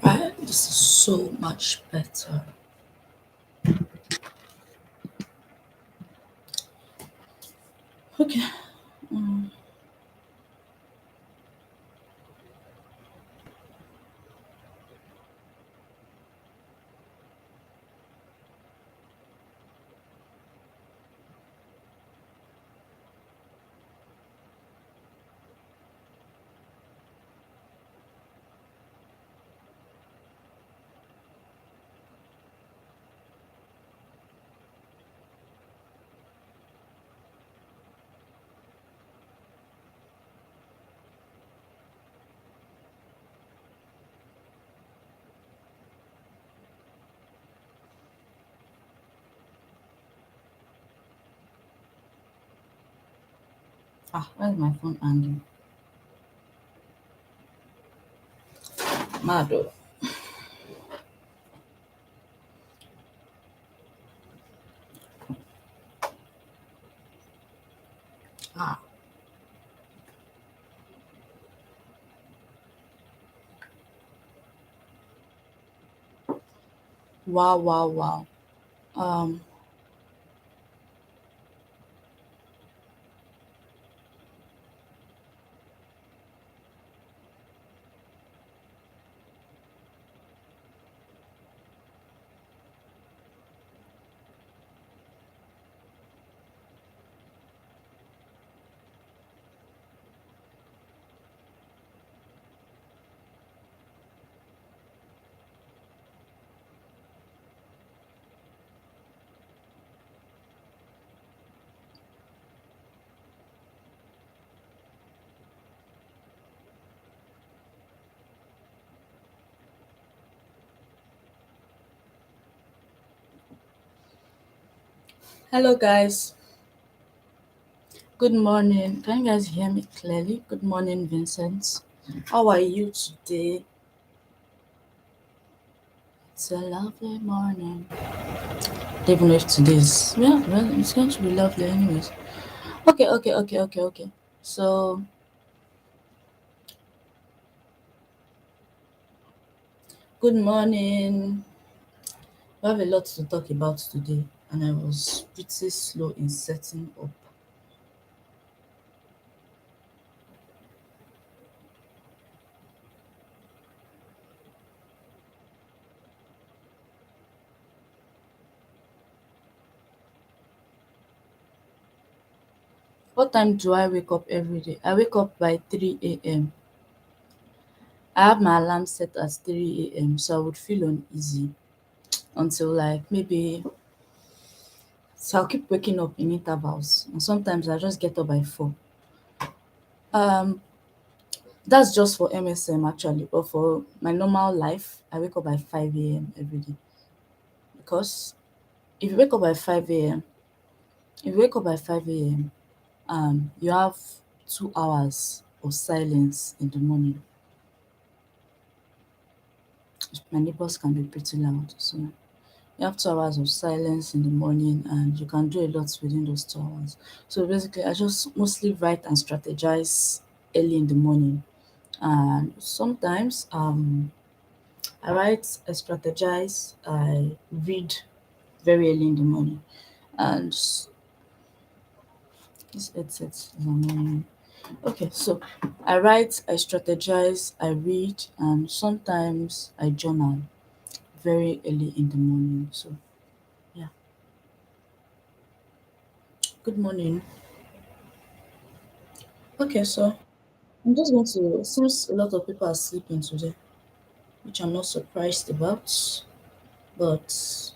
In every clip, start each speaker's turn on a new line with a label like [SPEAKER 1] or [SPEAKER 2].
[SPEAKER 1] Right? This is so much better. Okay. Mm. Ah, where's my phone hanging? Mado. Ah, wow, wow, wow. Um, hello, guys. Good morning. Can you guys hear me clearly? Good morning, Vincent. How are you today? It's a lovely morning. Even if today's, yeah, well, it's going to be lovely, anyways. Okay, okay, okay, okay, okay. So, good morning. We have a lot to talk about today, and I was pretty slow in setting up. What time do I wake up every day? I wake up by 3 a.m. I have my alarm set at 3 a.m. so I would feel uneasy until like maybe, so I'll keep waking up in intervals, and sometimes I just get up by 4. Um, that's just for MSM actually, but for my normal life, I wake up by 5 a.m. every day because if you wake up by 5 a.m., if you wake up by 5 a.m., you have 2 hours of silence in the morning. My neighbors can be pretty loud, so you have 2 hours of silence in the morning, and you can do a lot within those 2 hours. So basically, I just mostly write and strategize early in the morning, and sometimes I write, I strategize, I read very early in the morning, and this headset is annoying. Okay, so I write, I strategize, I read, and sometimes I journal very early in the morning. So yeah, good morning. Okay, so I'm just going to, since a lot of people are sleeping today, which I'm not surprised about, but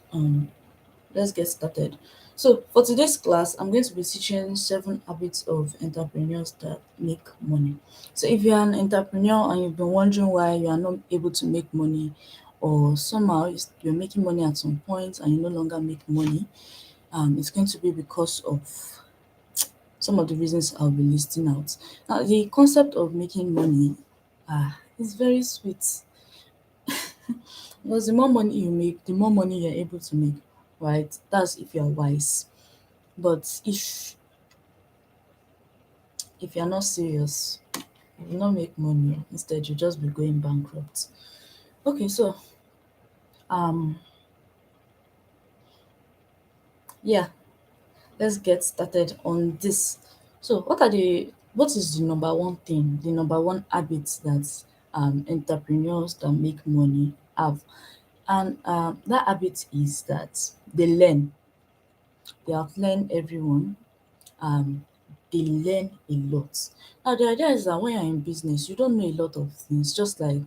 [SPEAKER 1] let's get started. So for today's class, I'm going to be teaching 7 habits of entrepreneurs that make money. So if you're an entrepreneur and you've been wondering why you are not able to make money, or somehow you're making money at some point and you no longer make money, it's going to be because of some of the reasons I'll be listing out. Now, the concept of making money is very sweet because the more money you make, the more money you're able to make, right? That's if you're wise. But if you're not serious, You will not make money. Instead, you just be going bankrupt. Okay, so um yeah, let's get started on this. So what is the number one thing, the number one habit that entrepreneurs that make money have? And that habit is that they learn. They outlearn everyone. Um, they learn a lot. Now the idea is that when you're in business, you don't know a lot of things, just like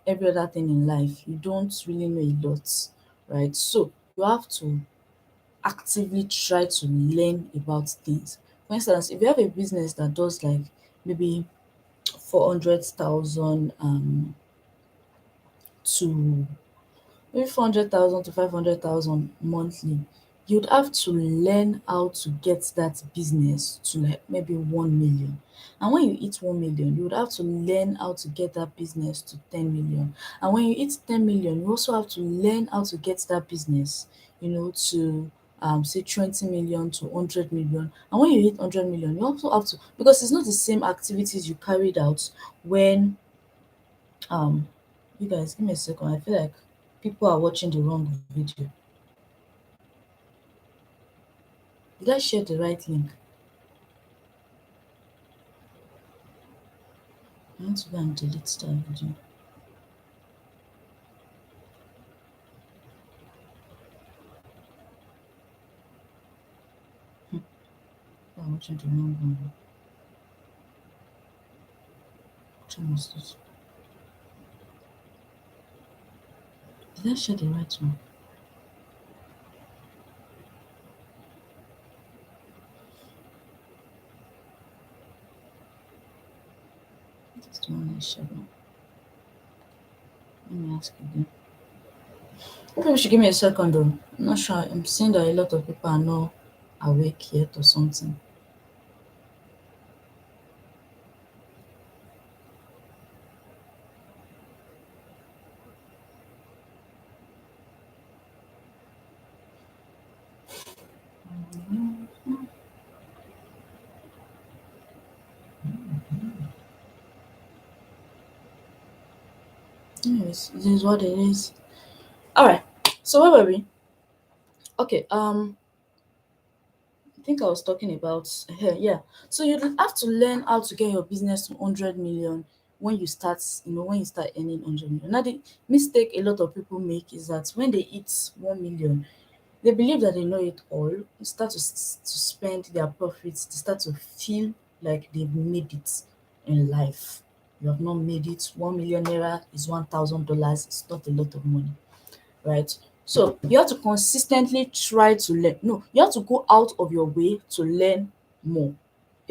[SPEAKER 1] every other thing in life. You don't really know a lot, right? So you have to actively try to learn about things. For instance, if you have a business that does like maybe 400,000 to maybe 400,000 to 500,000 monthly, you'd have to learn how to get that business to like maybe 1 million. And when you hit 1 million, you would have to learn how to get that business to 10 million. And when you hit 10 million, you also have to learn how to get that business, to say 20 million to 100 million. And when you hit 100 million, you also have to, because it's not the same activities you carried out when um you guys give me a second. I feel like people are watching the wrong video. Did I share the right link? I want to go and delete that video. I'm watching the wrong one. Which one was this? Did I share the right one? This is the one I shared now. Let me ask again. Maybe you should give me a second though. I'm not sure. I'm seeing that a lot of people are not awake yet or something. Anyways, this is what it is. Alright. So where were we? Okay, I think I was talking about here, yeah. So you have to learn how to get your business to 100 million when you start, when you start earning 100 million. Now, the mistake a lot of people make is that when they hit 1 million, they believe that they know it all. They start to spend their profits. They start to feel like they've made it in life. You have not made it. 1 million naira is $1,000. It's not a lot of money, right? So you have to consistently try to learn. No, you have to go out of your way to learn more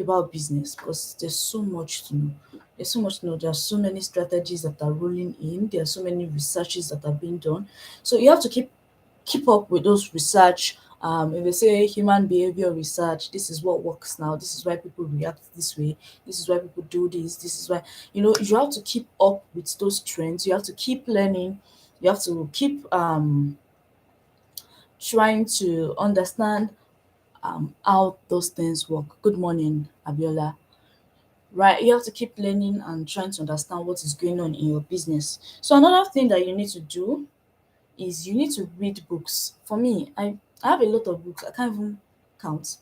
[SPEAKER 1] about business because there's so much to know. There's so much to know. There are so many strategies that are rolling in. There are so many researches that are being done. So you have to keep up with those research. If they say human behavior research, this is what works now. This is why people react this way. This is why people do this. This is why you have to keep up with those trends. You have to keep learning. You have to keep trying to understand how those things work. Good morning, Abiola. Right, you have to keep learning and trying to understand what is going on in your business. So another thing that you need to do is you need to read books. For me, I have a lot of books. I can't even count.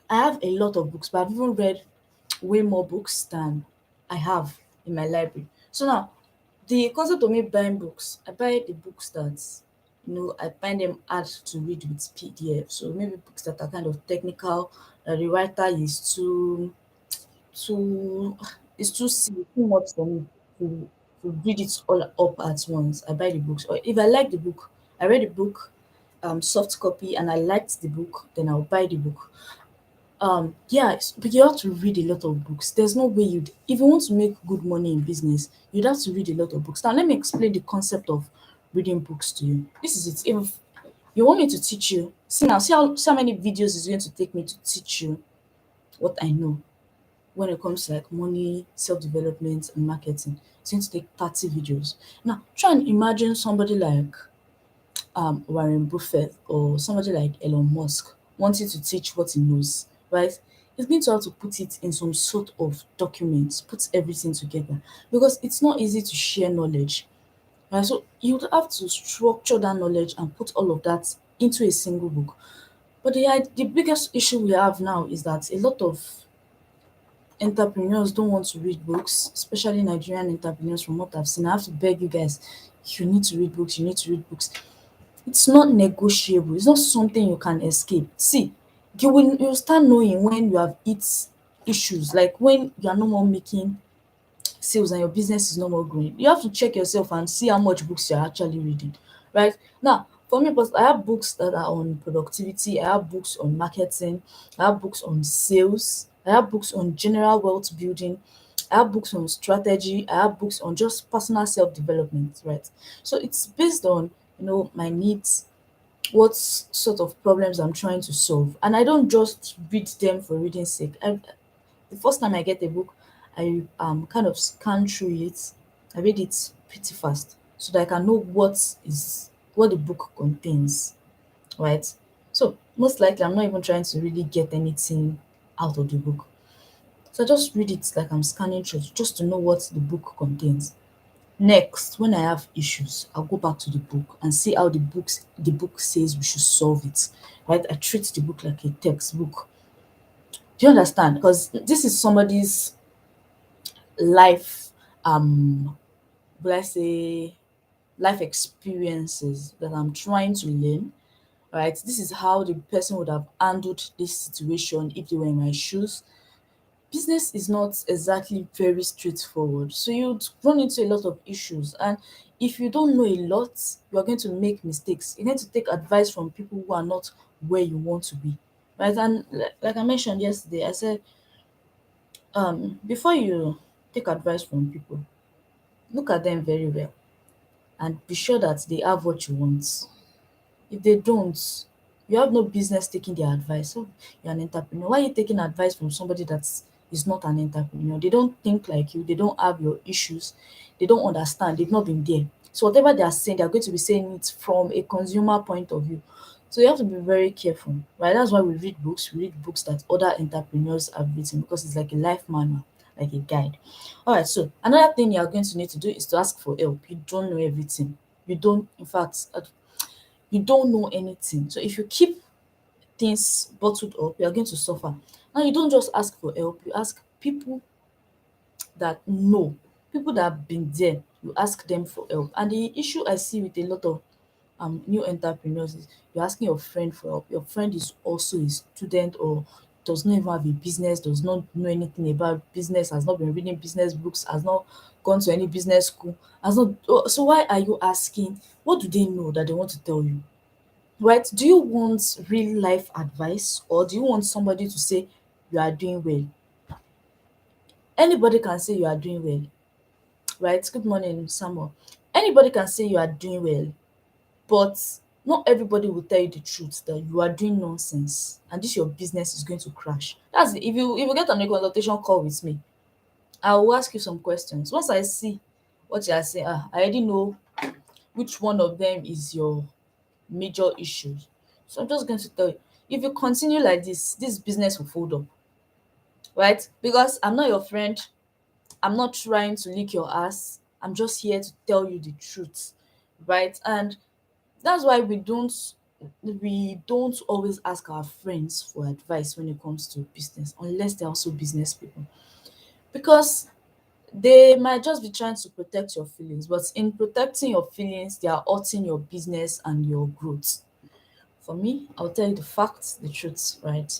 [SPEAKER 1] I have a lot of books, but I've even read way more books than I have in my library. So now, the concept of me buying books, I buy the books that I find them hard to read with PDF. So maybe books that are kind of technical, that the writer is too it's too much for me to read it all up at once. I buy the books. Or if I like the book, I read the book, soft copy, and I liked the book, then I'll buy the book. Yeah, but you have to read a lot of books. There's no way if you want to make good money in business, you'd have to read a lot of books. Now let me explain the concept of reading books to you. This is it. If you want me to teach you, see how many videos is going to take me to teach you what I know when it comes to like money, self-development and marketing. It's going to take 30 videos. Now try and imagine somebody like Warren Buffett or somebody like Elon Musk wanting to teach what he knows, right? It's going to have to put it in some sort of documents, put everything together, because it's not easy to share knowledge. Right? So you would have to structure that knowledge and put all of that into a single book. But the biggest issue we have now is that a lot of entrepreneurs don't want to read books, especially Nigerian entrepreneurs. From what I've seen, I have to beg you guys, you need to read books. You need to read books. It's not negotiable. It's not something you can escape. See, you start knowing when you have hit issues, like when you are no more making sales and your business is no more growing. You have to check yourself and see how much books you're actually reading. Right now, for me, I have books that are on productivity, I have books on marketing, I have books on sales, I have books on general wealth building, I have books on strategy, I have books on just personal self-development, right? So it's based on, my needs, what sort of problems I'm trying to solve. And I don't just read them for reading sake. The first time I get a book, I kind of scan through it. I read it pretty fast so that I can know what the book contains, right? So most likely I'm not even trying to really get anything out of the book. So I just read it like I'm scanning through just to know what the book contains. Next, when I have issues, I'll go back to the book and see how the book says we should solve it. Right? I treat the book like a textbook. Do you understand? Because this is somebody's life, will I say, life experiences that I'm trying to learn, right? This is how the person would have handled this situation if they were in my shoes. Business is not exactly very straightforward, so you'd run into a lot of issues. And if you don't know a lot, you're going to make mistakes. You're going to take advice from people who are not where you want to be, right? And like I mentioned yesterday, I said, before you take advice from people, look at them very well and be sure that they have what you want. If they don't, you have no business taking their advice. So you're an entrepreneur. Why are you taking advice from somebody that is not an entrepreneur? They don't think like you, they don't have your issues, they don't understand, they've not been there. So whatever they are saying, they're going to be saying it from a consumer point of view. So you have to be very careful, right? That's why we read books. We read books that other entrepreneurs have written because it's like a life manual, like a guide. All right. So another thing you are going to need to do is to ask for help. You don't know everything. You don't, in fact, you don't know anything. So if you keep things bottled up, you are going to suffer. Now you don't just ask for help, you ask people that know, people that have been there, you ask them for help. And the issue I see with a lot of new entrepreneurs is you're asking your friend for help. Your friend is also a student or does not even have a business, does not know anything about business, has not been reading business books, has not gone to any business school, has not. So why are you asking? What do they know that they want to tell you? Right? Do you want real life advice or do you want somebody to say you are doing well? Anybody can say you are doing well, right? Good morning, Samuel. Anybody can say you are doing well, but not everybody will tell you the truth that you are doing nonsense and this your business is going to crash. That's it. If you get on a consultation call with me, I will ask you some questions. Once I see what you are saying, I already know which one of them is your major issues. So I'm just going to tell you, if you continue like this business will fold up, right? Because I'm not your friend. I'm not trying to lick your ass. I'm just here to tell you the truth, right? And that's why we don't always ask our friends for advice when it comes to business, unless they're also business people. Because they might just be trying to protect your feelings, but in protecting your feelings, they are hurting your business and your growth. For me, I'll tell you the facts, the truth, right?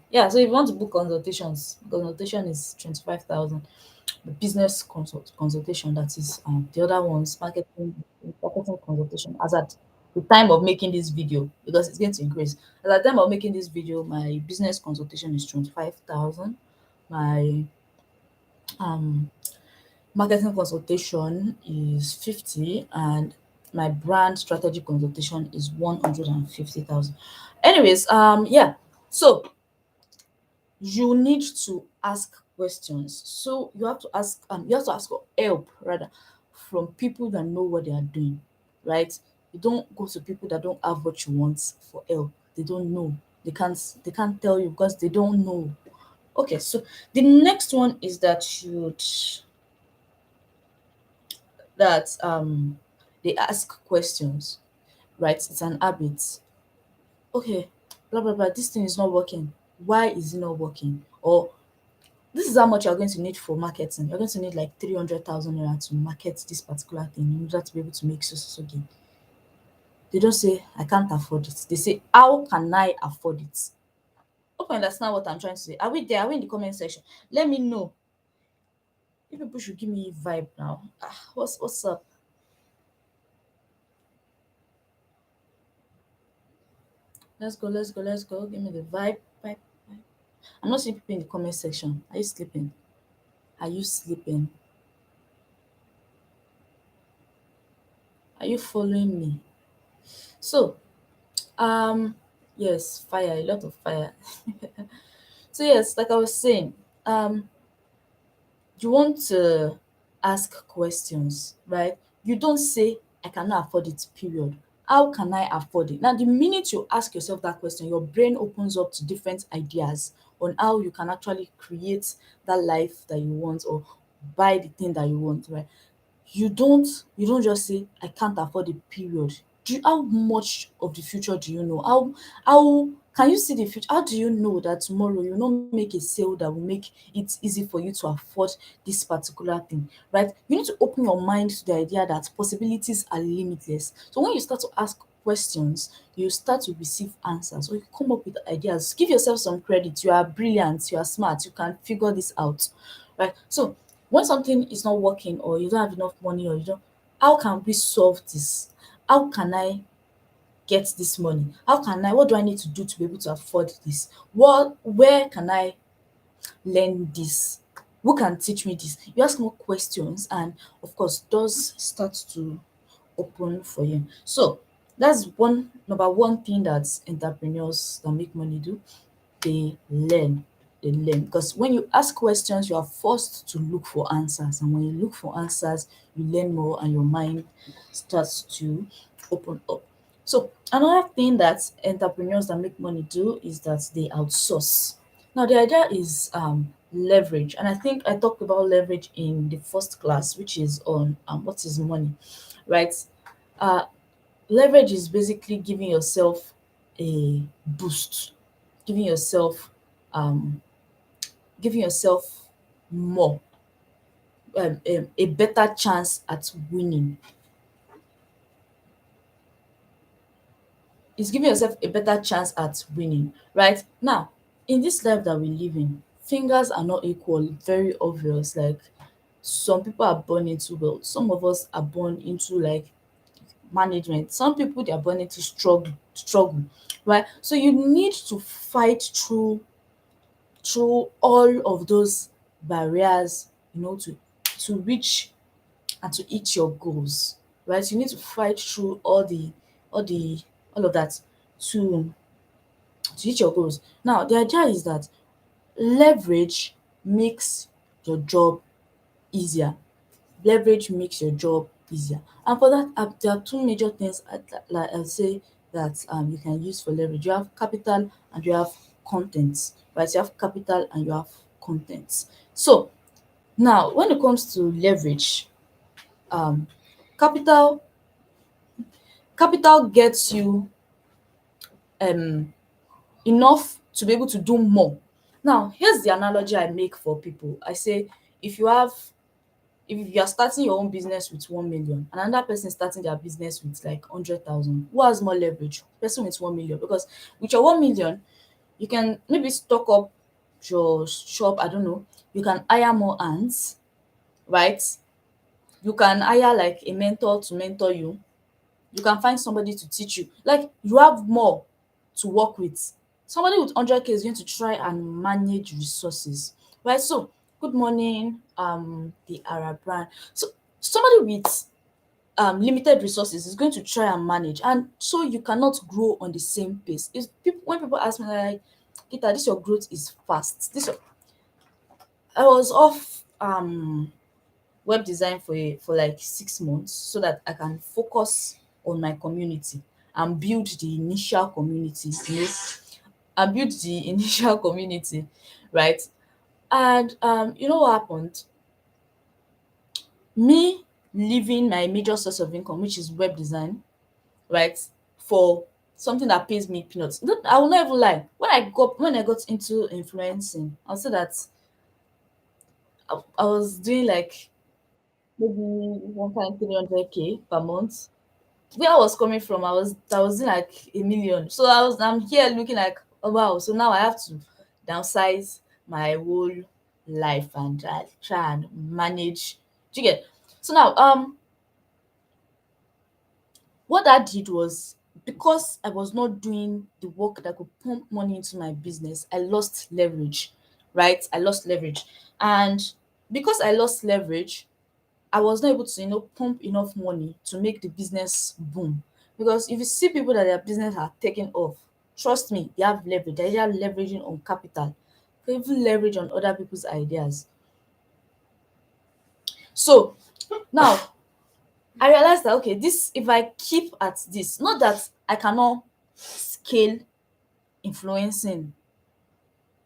[SPEAKER 1] Yeah, so if you want to book consultations, consultation is 25,000. The business consultation, that is, the other one's marketing consultation, as at the time of making this video, because it's going to increase. As at the time of making this video, my business consultation is 25,000. My um marketing consultation is 50, and my brand strategy consultation is 150,000. Anyways, yeah. So you need to ask questions. So you have to ask for help rather from people that know what they are doing, right? You don't go to people that don't have what you want for help. They don't know. They can't tell you because they don't know, Okay, so the next one is that they ask questions, right? It's an habit. Okay, blah blah blah. This thing is not working. Why is it not working? Or this is how much you're going to need for marketing. You're going to need like 300,000 naira to market this particular thing in order to be able to make so gain. They don't say I can't afford it. They say how can I afford it? Hope you understand what I'm trying to say. Are we there? Are we in the comment section? Let me know. You people should give me vibe now. What's up? Let's go. Give me the vibe. I'm not seeing people in the comment section. Are you sleeping? Are you sleeping? Are you following me? So, um, yes, fire, a lot of fire. So yes, like I was saying, um, you want to ask questions, right? You don't say, I cannot afford it, period. How can I afford it? Now, the minute you ask yourself that question, your brain opens up to different ideas on how you can actually create that life that you want or buy the thing that you want, right? You don't just say I can't afford it, period. How much of the future do you know? How can you see the future? How do you know that tomorrow you will not make a sale that will make it easy for you to afford this particular thing, right? You need to open your mind to the idea that possibilities are limitless. So when you start to ask questions, you start to receive answers or you come up with ideas. Give yourself some credit. You are brilliant, you are smart, you can figure this out, right? So when something is not working or you don't have enough money or you don't, how can we solve this? How can I get this money? What do I need to do to be able to afford this? Where can I learn this? Who can teach me this? You ask more questions and of course doors start to open for you. So that's one number one thing that entrepreneurs that make money do. They learn they learn because when you ask questions you are forced to look for answers, and when you look for answers you learn more and your mind starts to open up. So another thing that entrepreneurs that make money do is that they outsource. Now the idea is leverage, and I think I talked about leverage in the first class, which is on what is money, right? uh Leverage is basically giving yourself a boost, giving yourself um giving yourself more, a better chance at winning. It's giving yourself a better chance at winning, right? Now, in this life that we live in, fingers are not equal, very obvious. Like some people are born into wealth, some of us are born into like management, some people they are born into struggle, right? So you need to fight through all of those barriers, to reach and to hit your goals, right? You need to fight through all the all of that to hit your goals. Now, the idea is that leverage makes your job easier. Leverage makes your job easier. And for that, there are two major things like I'll say that you can use for leverage. You have capital and you have content, right? You have capital and you have content. So now, when it comes to leverage, um, capital capital gets you um enough to be able to do more. Now, here's the analogy I make for people. I say if you have if you are starting your own business with 1 million and another person starting their business with like 100,000, who has more leverage? Person with 1 million, because with your 1 million you can maybe stock up your shop. I don't know, you can hire more hands, right? You can hire like a mentor to mentor you. You can find somebody to teach you. Like you have more to work with. Somebody with 100K is going to try and manage resources, right? So good morning, the Arab brand. So somebody with limited resources is going to try and manage, and so you cannot grow on the same pace. Is people When people ask me like, Gita, this your growth is fast. I was off web design for like 6 months so that I can focus on my community and build the initial community, and build the initial community, right? And you know what happened? Me leaving my major source of income, which is web design, right, for something that pays me peanuts. I will not even lie. When I got into influencing, I'll say that I was doing like maybe 1.300K per month. Where I was coming from, I was doing like 1 million. So I'm here looking like, oh wow. So now I have to downsize my whole life and try and manage. Do you get? So now what that did was, because I was not doing the work that could pump money into my business, I lost leverage, right? I lost leverage. And because I lost leverage, I was not able to, pump enough money to make the business boom. Because if you see people that their business are taking off, trust me, they have leverage. They're either leveraging on capital, they even leverage on other people's ideas. So now I realized that, okay, this, if I keep at this, not that I cannot scale influencing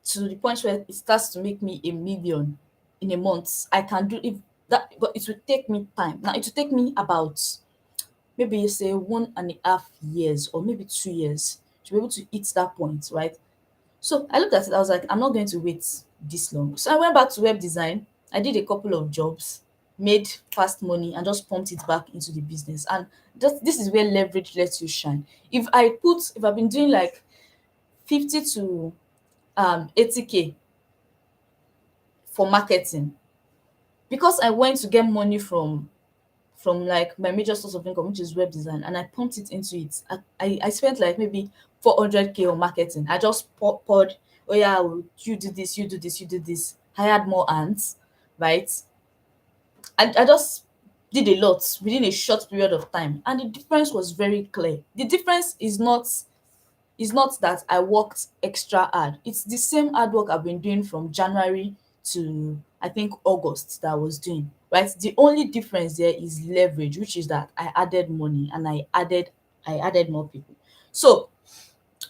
[SPEAKER 1] to the point where it starts to make me 1 million in a month. I can do if that, but it will take me time. Now it will take me about maybe say 1.5 years or maybe 2 years to be able to hit that point, right? So I looked at it, I was like, I'm not going to wait this long. So I went back to web design. I did a couple of jobs, made fast money, and just pumped it back into the business. And this is where leverage lets you shine. If I've been doing like 50 to 80K for marketing, because I went to get money from like my major source of income, which is web design, and I pumped it into it. I spent like maybe 400K on marketing. I just poured, oh yeah, you do this, you do this, you do this. Hired more ants, right? I just did a lot within a short period of time, and the difference was very clear. The difference is not that I worked extra hard. It's the same hard work I've been doing from January to I think August that I was doing. Right. The only difference there is leverage, which is that I added money and I added more people. So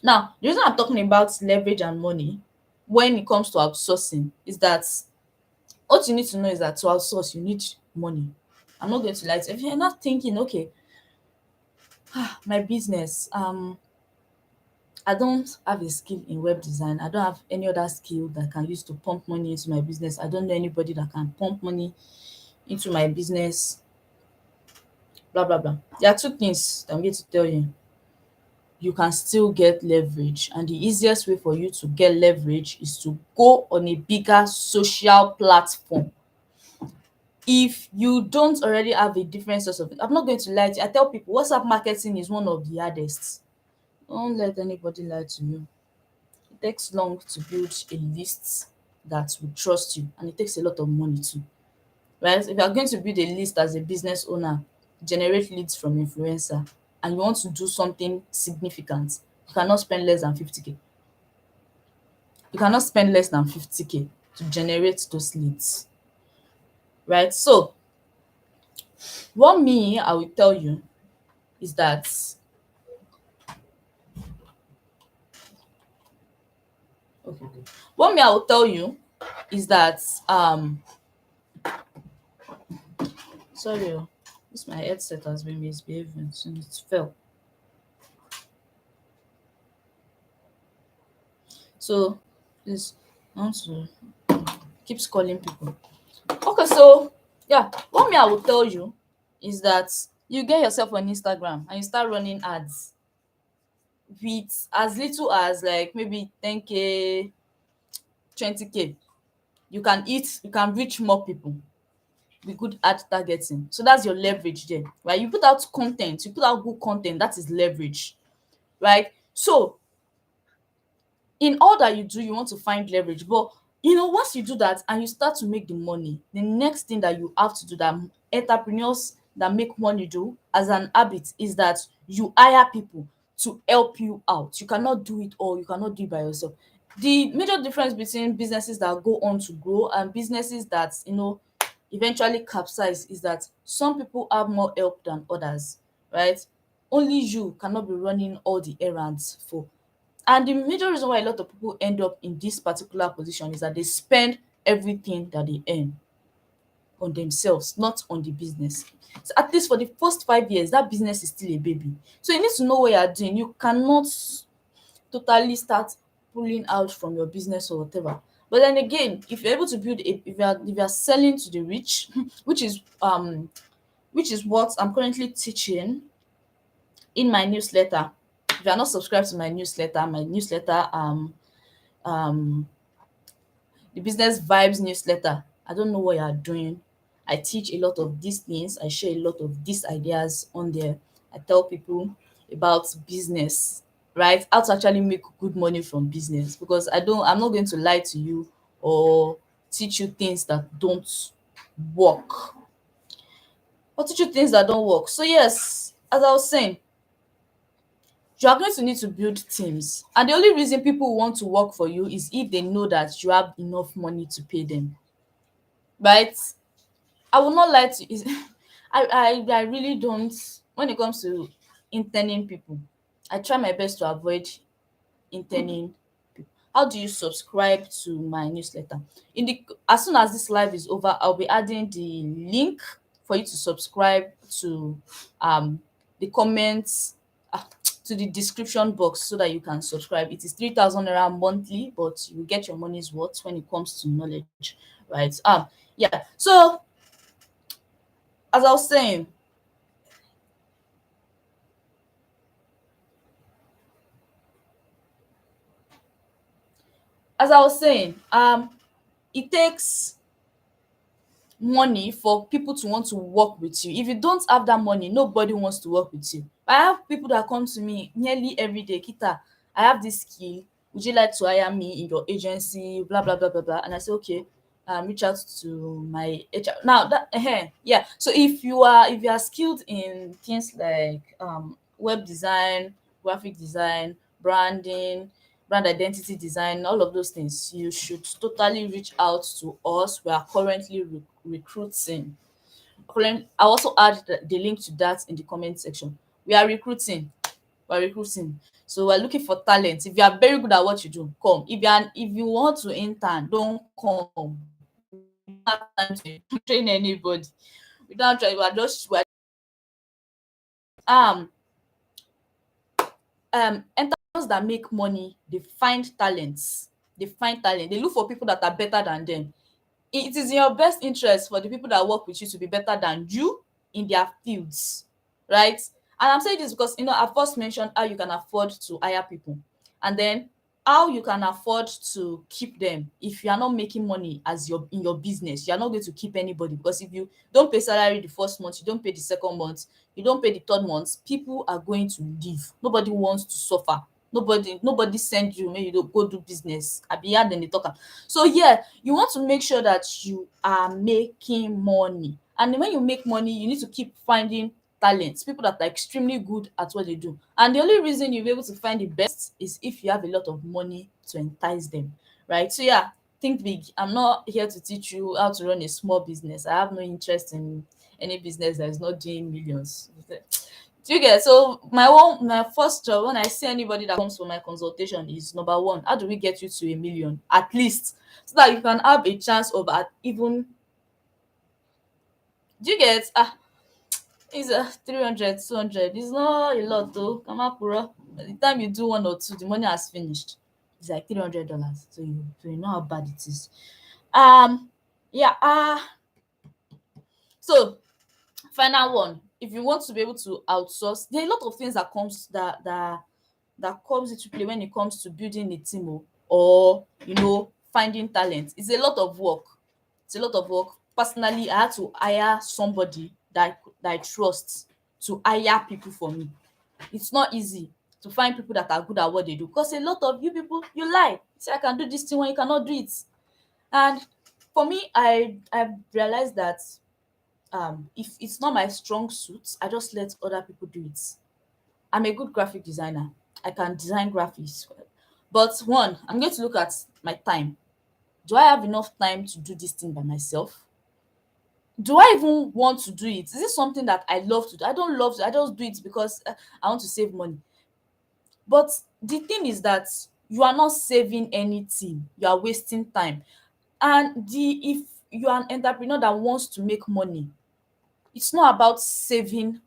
[SPEAKER 1] now the reason I'm talking about leverage and money when it comes to outsourcing is that what you need to know is that to outsource you need money. I'm not going to lie to you. If you're not thinking, okay, my business, I don't have a skill in web design. I don't have any other skill that I can use to pump money into my business. I don't know anybody that can pump money into my business, blah, blah, blah. There are two things that I'm going to tell you. You can still get leverage, and the easiest way for you to get leverage is to go on a bigger social platform. If you don't already have a different source of, I'm not going to lie to you. I tell people WhatsApp marketing is one of the hardest. Don't let anybody lie to you. It takes long to build a list that will trust you, and it takes a lot of money too, right? If you are going to build a list as a business owner, generate leads from influencer, and you want to do something significant, you cannot spend less than 50K. You cannot spend less than 50K to generate those leads, right? So what me I will tell you is that, okay, okay. What me I will tell you is that sorry, this my headset has been misbehaving since it fell. So please, I want to keeps calling people. Okay, so yeah, what me I will tell you is that you get yourself on Instagram and you start running ads with as little as like maybe 10K, 20K. You can reach more people with good ad targeting. So that's your leverage there, right? You put out content, you put out good content, that is leverage, right? So in all that you do, you want to find leverage. But once you do that and you start to make the money, the next thing that you have to do, that entrepreneurs that make money do as an habit, is that you hire people to help you out. You cannot do it all, you cannot do it by yourself. The major difference between businesses that go on to grow and businesses that eventually capsize is that some people have more help than others, right? Only you cannot be running all the errands for. And the major reason why a lot of people end up in this particular position is that they spend everything that they earn on themselves, not on the business. So at least for the first 5 years, that business is still a baby. So you need to know what you are doing. You cannot totally start pulling out from your business or whatever. But then again, if you're able to build a, if you are selling to the rich, which is what I'm currently teaching in my newsletter. If you are not subscribed to my newsletter, um the Business Vibes newsletter, I don't know what you are doing. I teach a lot of these things. I share a lot of these ideas on there. I tell people about business, right? How to actually make good money from business. Because I'm not going to lie to you or teach you things that don't work. Or teach you things that don't work. So yes, as I was saying, you are going to need to build teams. And the only reason people want to work for you is if they know that you have enough money to pay them. Right? I will not lie to you. I really don't. When it comes to interning people, I try my best to avoid interning people. How do you subscribe to my newsletter? In the As soon as this live is over, I'll be adding the link for you to subscribe to um the comments, to the description box, so that you can subscribe. It is 3,000 naira monthly, but you get your money's worth when it comes to knowledge, right? Yeah. So as I was saying, it takes money for people to want to work with you. If you don't have that money, nobody wants to work with you. I have people that come to me nearly every day. Kita, I have this skill. Would you like to hire me in your agency? Blah blah blah blah blah. And I say, okay, reach out to my HR. Now that yeah. So if you are skilled in things like web design, graphic design, branding, brand identity design, all of those things, you should totally reach out to us. We are currently recruiting. I'll also add the link to that in the comment section. We are recruiting. We're recruiting. So we're looking for talent. If you are very good at what you do, come. If you want to intern, don't come. We don't have time to train anybody. We don't try. We're um entrepreneurs that make money, they find talents. They find talent. They look for people that are better than them. It is in your best interest for the people that work with you to be better than you in their fields, right? And I'm saying this because I've first mentioned how you can afford to hire people, and then how you can afford to keep them. If you are not making money as your in your business, you are not going to keep anybody, because if you don't pay salary the first month, you don't pay the second month, you don't pay the third month, people are going to leave. Nobody wants to suffer. Nobody send you make you go do business. I be here then they talk am. So yeah, you want to make sure that you are making money. And when you make money, you need to keep finding talents, people that are extremely good at what they do. And the only reason you'll be able to find the best is if you have a lot of money to entice them, right? So yeah, think big. I'm not here to teach you how to run a small business. I have no interest in any business that is not doing millions. Do you get? So my first job when I see anybody that comes for my consultation is, number one, how do we get you to a million at least, so that you can have a chance of at even, do you get? It's a 300, 200. It's not a lot though. Kamakura. By the time you do one or two, the money has finished. It's like $300. So you know how bad it is. Yeah. So final one. If you want to be able to outsource, there are a lot of things that comes into play when it comes to building a team, or finding talent. It's a lot of work. It's a lot of work. Personally, I had to hire somebody that I trust to hire people for me. It's not easy to find people that are good at what they do, because a lot of you people, you lie. Say I can do this thing when you cannot do it. And for me, I've realized that if it's not my strong suit, I just let other people do it. I'm a good graphic designer. I can design graphics. But one, I'm going to look at my time. Do I have enough time to do this thing by myself? Do I even want to do it? Is it something that I love to do? I don't love to. I just do it because I want to save money. But the thing is that you are not saving anything. You are wasting time. And if you are an entrepreneur that wants to make money, it's not about saving.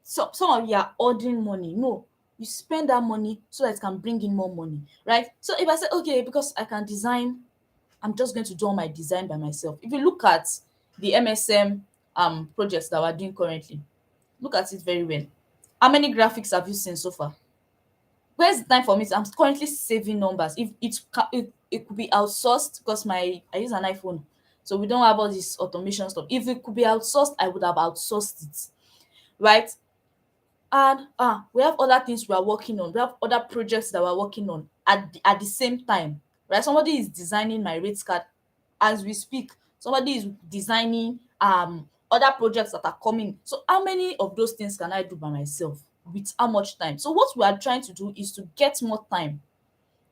[SPEAKER 1] So some of you are ordering money. No, you spend that money so that it can bring in more money, right? So if I say, okay, because I can design, I'm just going to do all my design by myself. If you look at the MSM projects that we're doing currently, look at it very well. How many graphics have you seen so far? Where's the time for me? I'm currently saving numbers. If it could be outsourced, because I use an iPhone, so we don't have all this automation stuff. If it could be outsourced, I would have outsourced it, right? And we have other things we are working on. We have other projects that we're working on at the same time, right? Somebody is designing my rate card as we speak. Somebody is designing other projects that are coming. So how many of those things can I do by myself with how much time? So what we are trying to do is to get more time.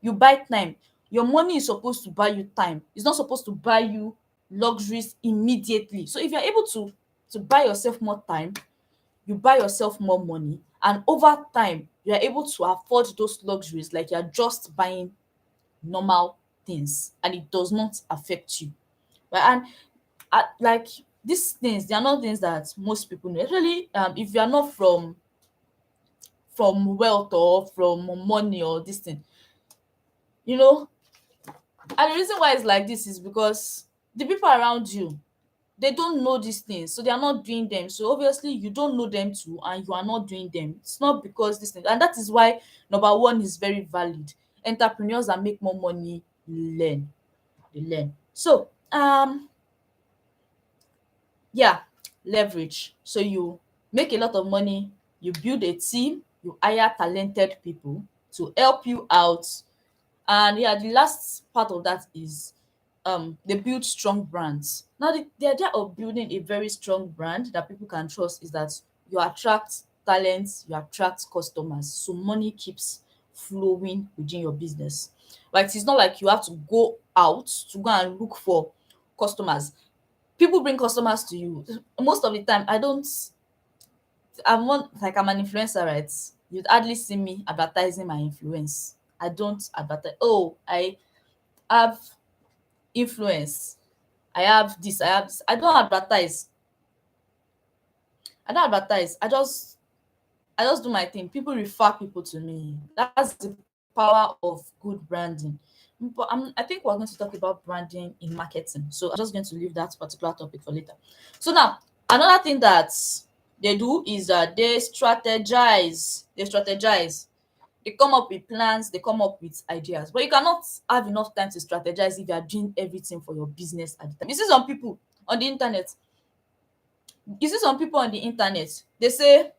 [SPEAKER 1] You buy time. Your money is supposed to buy you time. It's not supposed to buy you luxuries immediately. So if you're able to buy yourself more time, you buy yourself more money, and over time you are able to afford those luxuries like you're just buying normal things, and it does not affect you, right? And like these things, they are not things that most people know, especially if you are not from wealth or from money or this thing, you know. And the reason why it's like this is because the people around you, they don't know these things, so they are not doing them. So obviously you don't know them too, and you are not doing them. It's not because this thing, and that is why number one is very valid. Entrepreneurs that make more money learn. They learn. So yeah, leverage. So you make a lot of money, you build a team, you hire talented people to help you out. And yeah, the last part of that is they build strong brands. Now the idea of building a very strong brand that people can trust is that you attract talents, you attract customers, so money keeps flowing within your business. Right? It's not like you have to go out to go and look for customers. People bring customers to you. Most of the time, I'm an influencer, right? You'd hardly see me advertising my influence. I don't advertise. Oh, I have influence. I have this, I have this. I don't advertise. I don't advertise. I just do my thing. People refer people to me. That's the power of good branding. But I think we're going to talk about branding in marketing. So I'm just going to leave that particular topic for later. So now, another thing that they do is that they strategize. They come up with plans, they come up with ideas. But you cannot have enough time to strategize if you are doing everything for your business at the time. On the internet, you see some people on the internet, they say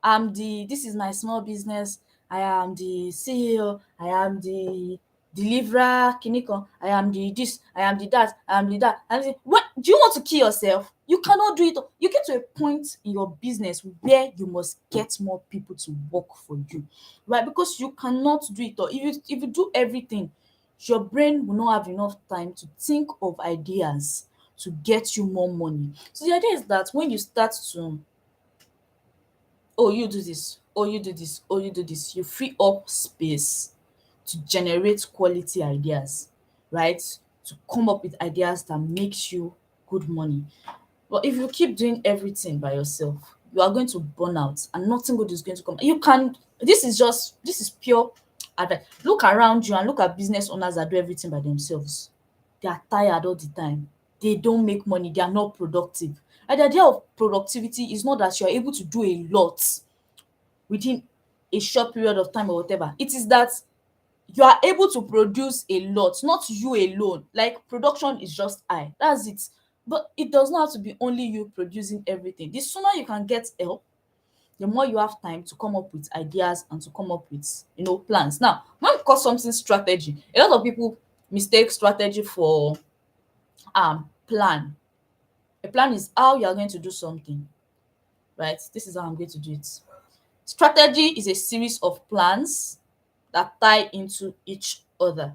[SPEAKER 1] I'm the this is my small business. I am the CEO. I am the deliverer, kiniko. I am the this. I am the that. I am the that. And say, what do you want to kill yourself? You cannot do it. You get to a point in your business where you must get more people to work for you, right? Because you cannot do it all. If you do everything, your brain will not have enough time to think of ideas to get you more money. So the idea is that when you start to, oh, you do this, oh, you do this, oh, you do this, you free up space to generate quality ideas, right? To come up with ideas that makes you good money. But if you keep doing everything by yourself, you are going to burn out and nothing good is going to come. You can this is pure advice. Look around you and look at business owners that do everything by themselves. They are tired all the time. They don't make money, they are not productive. And the idea of productivity is not that you are able to do a lot within a short period of time or whatever. It is that you are able to produce a lot, not you alone. Like production is just high. That's it. But it does not have to be only you producing everything. The sooner you can get help, the more you have time to come up with ideas and to come up with plans. Now, when we call something strategy, a lot of people mistake strategy for plan. A plan is how you are going to do something, right? This is how I'm going to do it. Strategy is a series of plans that tie into each other.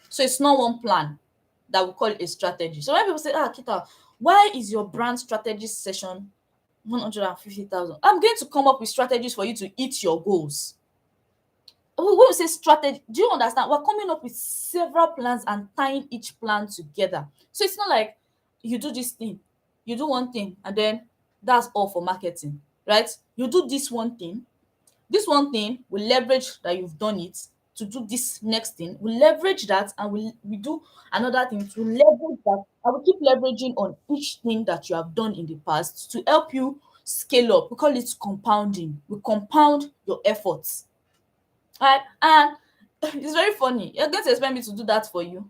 [SPEAKER 1] So it's not one plan that we call it a strategy. So when people say, Kita, why is your brand strategy session 150,000? I'm going to come up with strategies for you to hit your goals. when we say strategy, do you understand? We're coming up with several plans and tying each plan together. So it's not like you do this thing, you do one thing, and then that's all for marketing, right? You do this one thing will leverage that you've done it to do this next thing. We leverage that and we do another thing to leverage that. I will keep leveraging on each thing that you have done in the past to help you scale up. We call it compounding. We compound your efforts. Right? And it's very funny. You're going to expect me to do that for you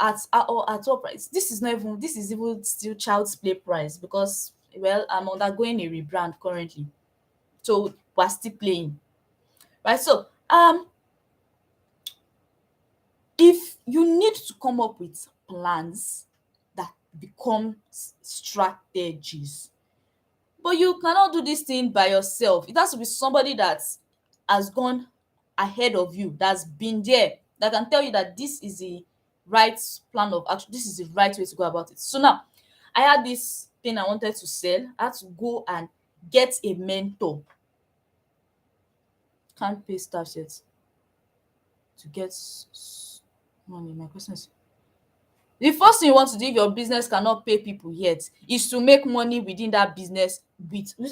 [SPEAKER 1] at what price? This is even still child's play price because well, I'm undergoing a rebrand currently. So we're still playing. Right? So if you need to come up with plans that become strategies, but you cannot do this thing by yourself. It has to be somebody that has gone ahead of you, that's been there, that can tell you that this is the right plan of action, this is the right way to go about it. So now, I had this thing I wanted to sell. I had to go and get a mentor. Can't pay staff yet to get money. My question is, the first thing you want to do if your business cannot pay people yet is to make money within that business.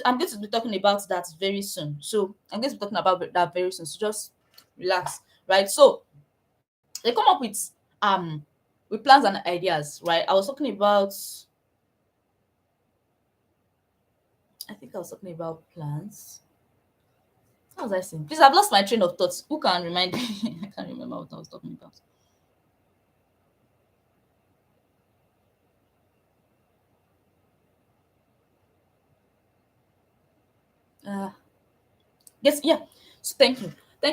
[SPEAKER 1] I'm going to be talking about that very soon. So I'm going to be talking about that very soon. So just relax, right? So they come up with plans and ideas, right? I think I was talking about plans. How was I saying? Please, I've lost my train of thoughts. Who can remind me? I can't remember what I was talking about. Uh, yes, yeah. So thank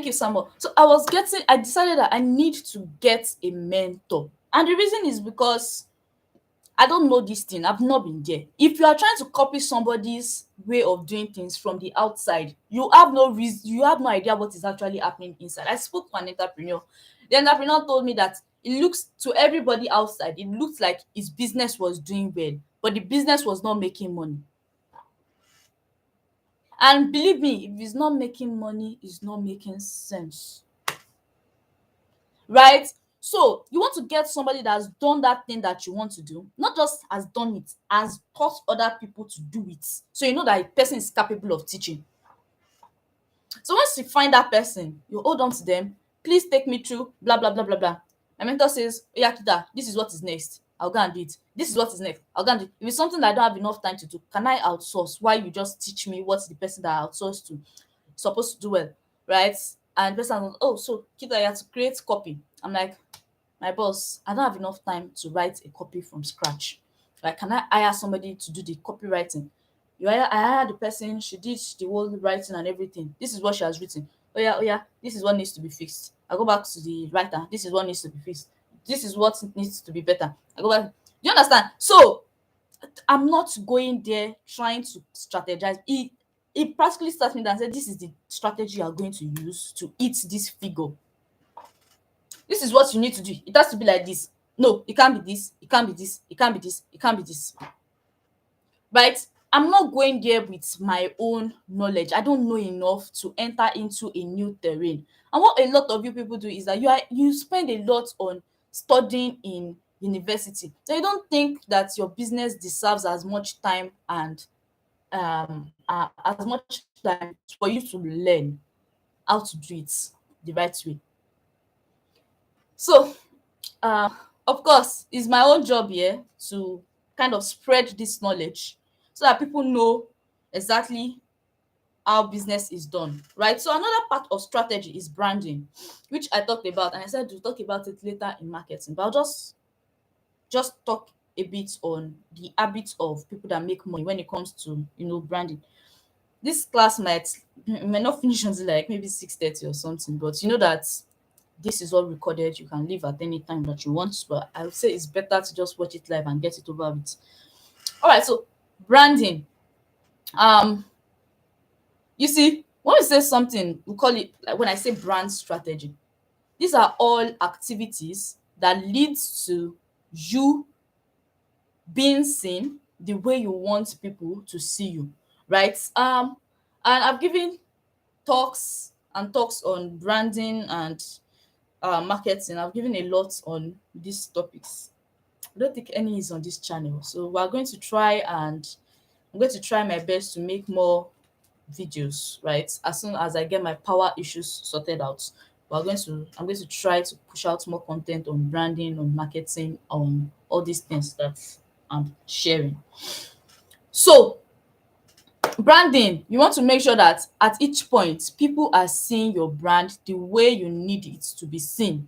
[SPEAKER 1] you, Samuel. So I decided that I need to get a mentor, and the reason is because I don't know this thing. I've not been there. If you are trying to copy somebody's way of doing things from the outside, you have no reason, you have no idea what is actually happening inside. I spoke to an entrepreneur. The entrepreneur told me that it looks to everybody outside, it looks like his business was doing well, but the business was not making money. And believe me, if it's not making money, it's not making sense. Right? So you want to get somebody that has done that thing that you want to do, not just has done it, has taught other people to do it. So you know that a person is capable of teaching. So once you find that person, you hold on to them. Please take me through blah blah blah blah blah. My mentor says, "Yeah, Kita, this is what is next. I'll go and do it. This is what is next. I'll go and do it. If it's something that I don't have enough time to do, can I outsource? Why you just teach me what the person that I outsource to supposed to do well, right?" And the person was, "Oh, so Kita, you have to create copy." I'm like, "My boss, I don't have enough time to write a copy from scratch. Like, can I hire somebody to do the copywriting?" I hired the person, she did the whole writing and everything. This is what she has written. Oh yeah, this is what needs to be fixed. I go back to the writer. This is what needs to be fixed. This is what needs to be better. I go back. Do you understand? So I'm not going there trying to strategize. It practically starts me down and said, "This is the strategy you are going to use to hit this figure. This is what you need to do. It has to be like this. No, it can't be this. It can't be this. It can't be this. It can't be this." Right? I'm not going there with my own knowledge. I don't know enough to enter into a new terrain. And what a lot of you people do is that you spend a lot on studying in university. So you don't think that your business deserves as much time and as much time for you to learn how to do it the right way. So uh, of course, it's my own job here to kind of spread this knowledge so that people know exactly how business is done, right? So another part of strategy is branding, which I talked about, and I said to talk about it later in marketing, but I'll just talk a bit on the habits of people that make money when it comes to branding. This class might not finish until like maybe 6:30 or something, but you know that this is all recorded. You can leave at any time that you want, but I would say it's better to just watch it live and get it over with. All right, so branding. Um, you see, when we say something, we call it, like when I say brand strategy, these are all activities that leads to you being seen the way you want people to see you, right? And I've given talks and talks on branding and marketing. I've given a lot on these topics. I don't think any is on this channel. So we're going to try and I'm going to try my best to make more videos, right? As soon as I get my power issues sorted out. I'm going to try to push out more content on branding, on marketing, on all these things that I'm sharing. So branding, you want to make sure that at each point people are seeing your brand the way you need it to be seen.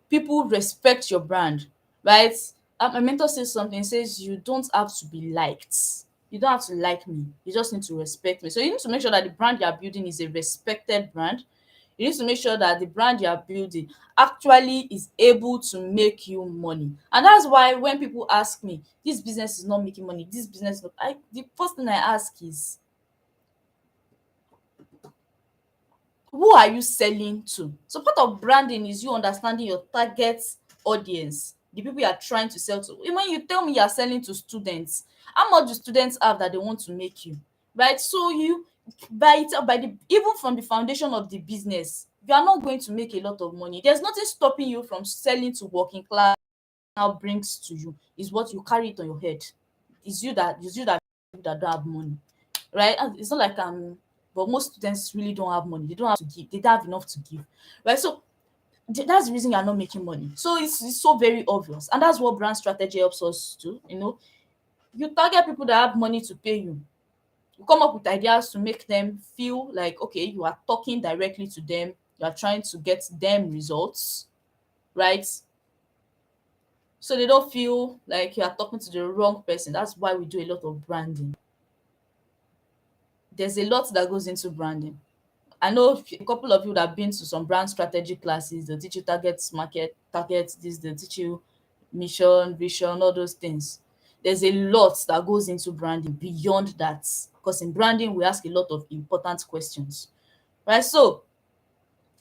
[SPEAKER 1] People respect your brand, right? My mentor says something, says you don't have to be liked. You don't have to like me. You just need to respect me. So you need to make sure that the brand you are building is a respected brand. You need to make sure that the brand you are building actually is able to make you money. And that's why when people ask me, this business is not making money, this business is not, the first thing I ask is, who are you selling to? So part of branding is you understanding your target audience, the people you are trying to sell to. When you tell me you are selling to students, how much do students have that they want to make you, right? So you, by the, even from the foundation of the business, you are not going to make a lot of money. There's nothing stopping you from selling to working class. Now brings to you is what you carry it on your head. It's you that don't have money, right? And it's not like but most students really don't have money. They don't have to give. They don't have enough to give, right? So that's the reason you're not making money. So it's so very obvious, and that's what brand strategy helps us to. You target people that have money to pay you. You come up with ideas to make them feel like, okay, you are talking directly to them. You are trying to get them results, right? So they don't feel like you are talking to the wrong person. That's why we do a lot of branding. There's a lot that goes into branding. I know a couple of you that have been to some brand strategy classes. They'll teach you target market, target this, they'll teach you mission, vision, all those things. There's a lot that goes into branding beyond that. Because in branding, we ask a lot of important questions. Right? So,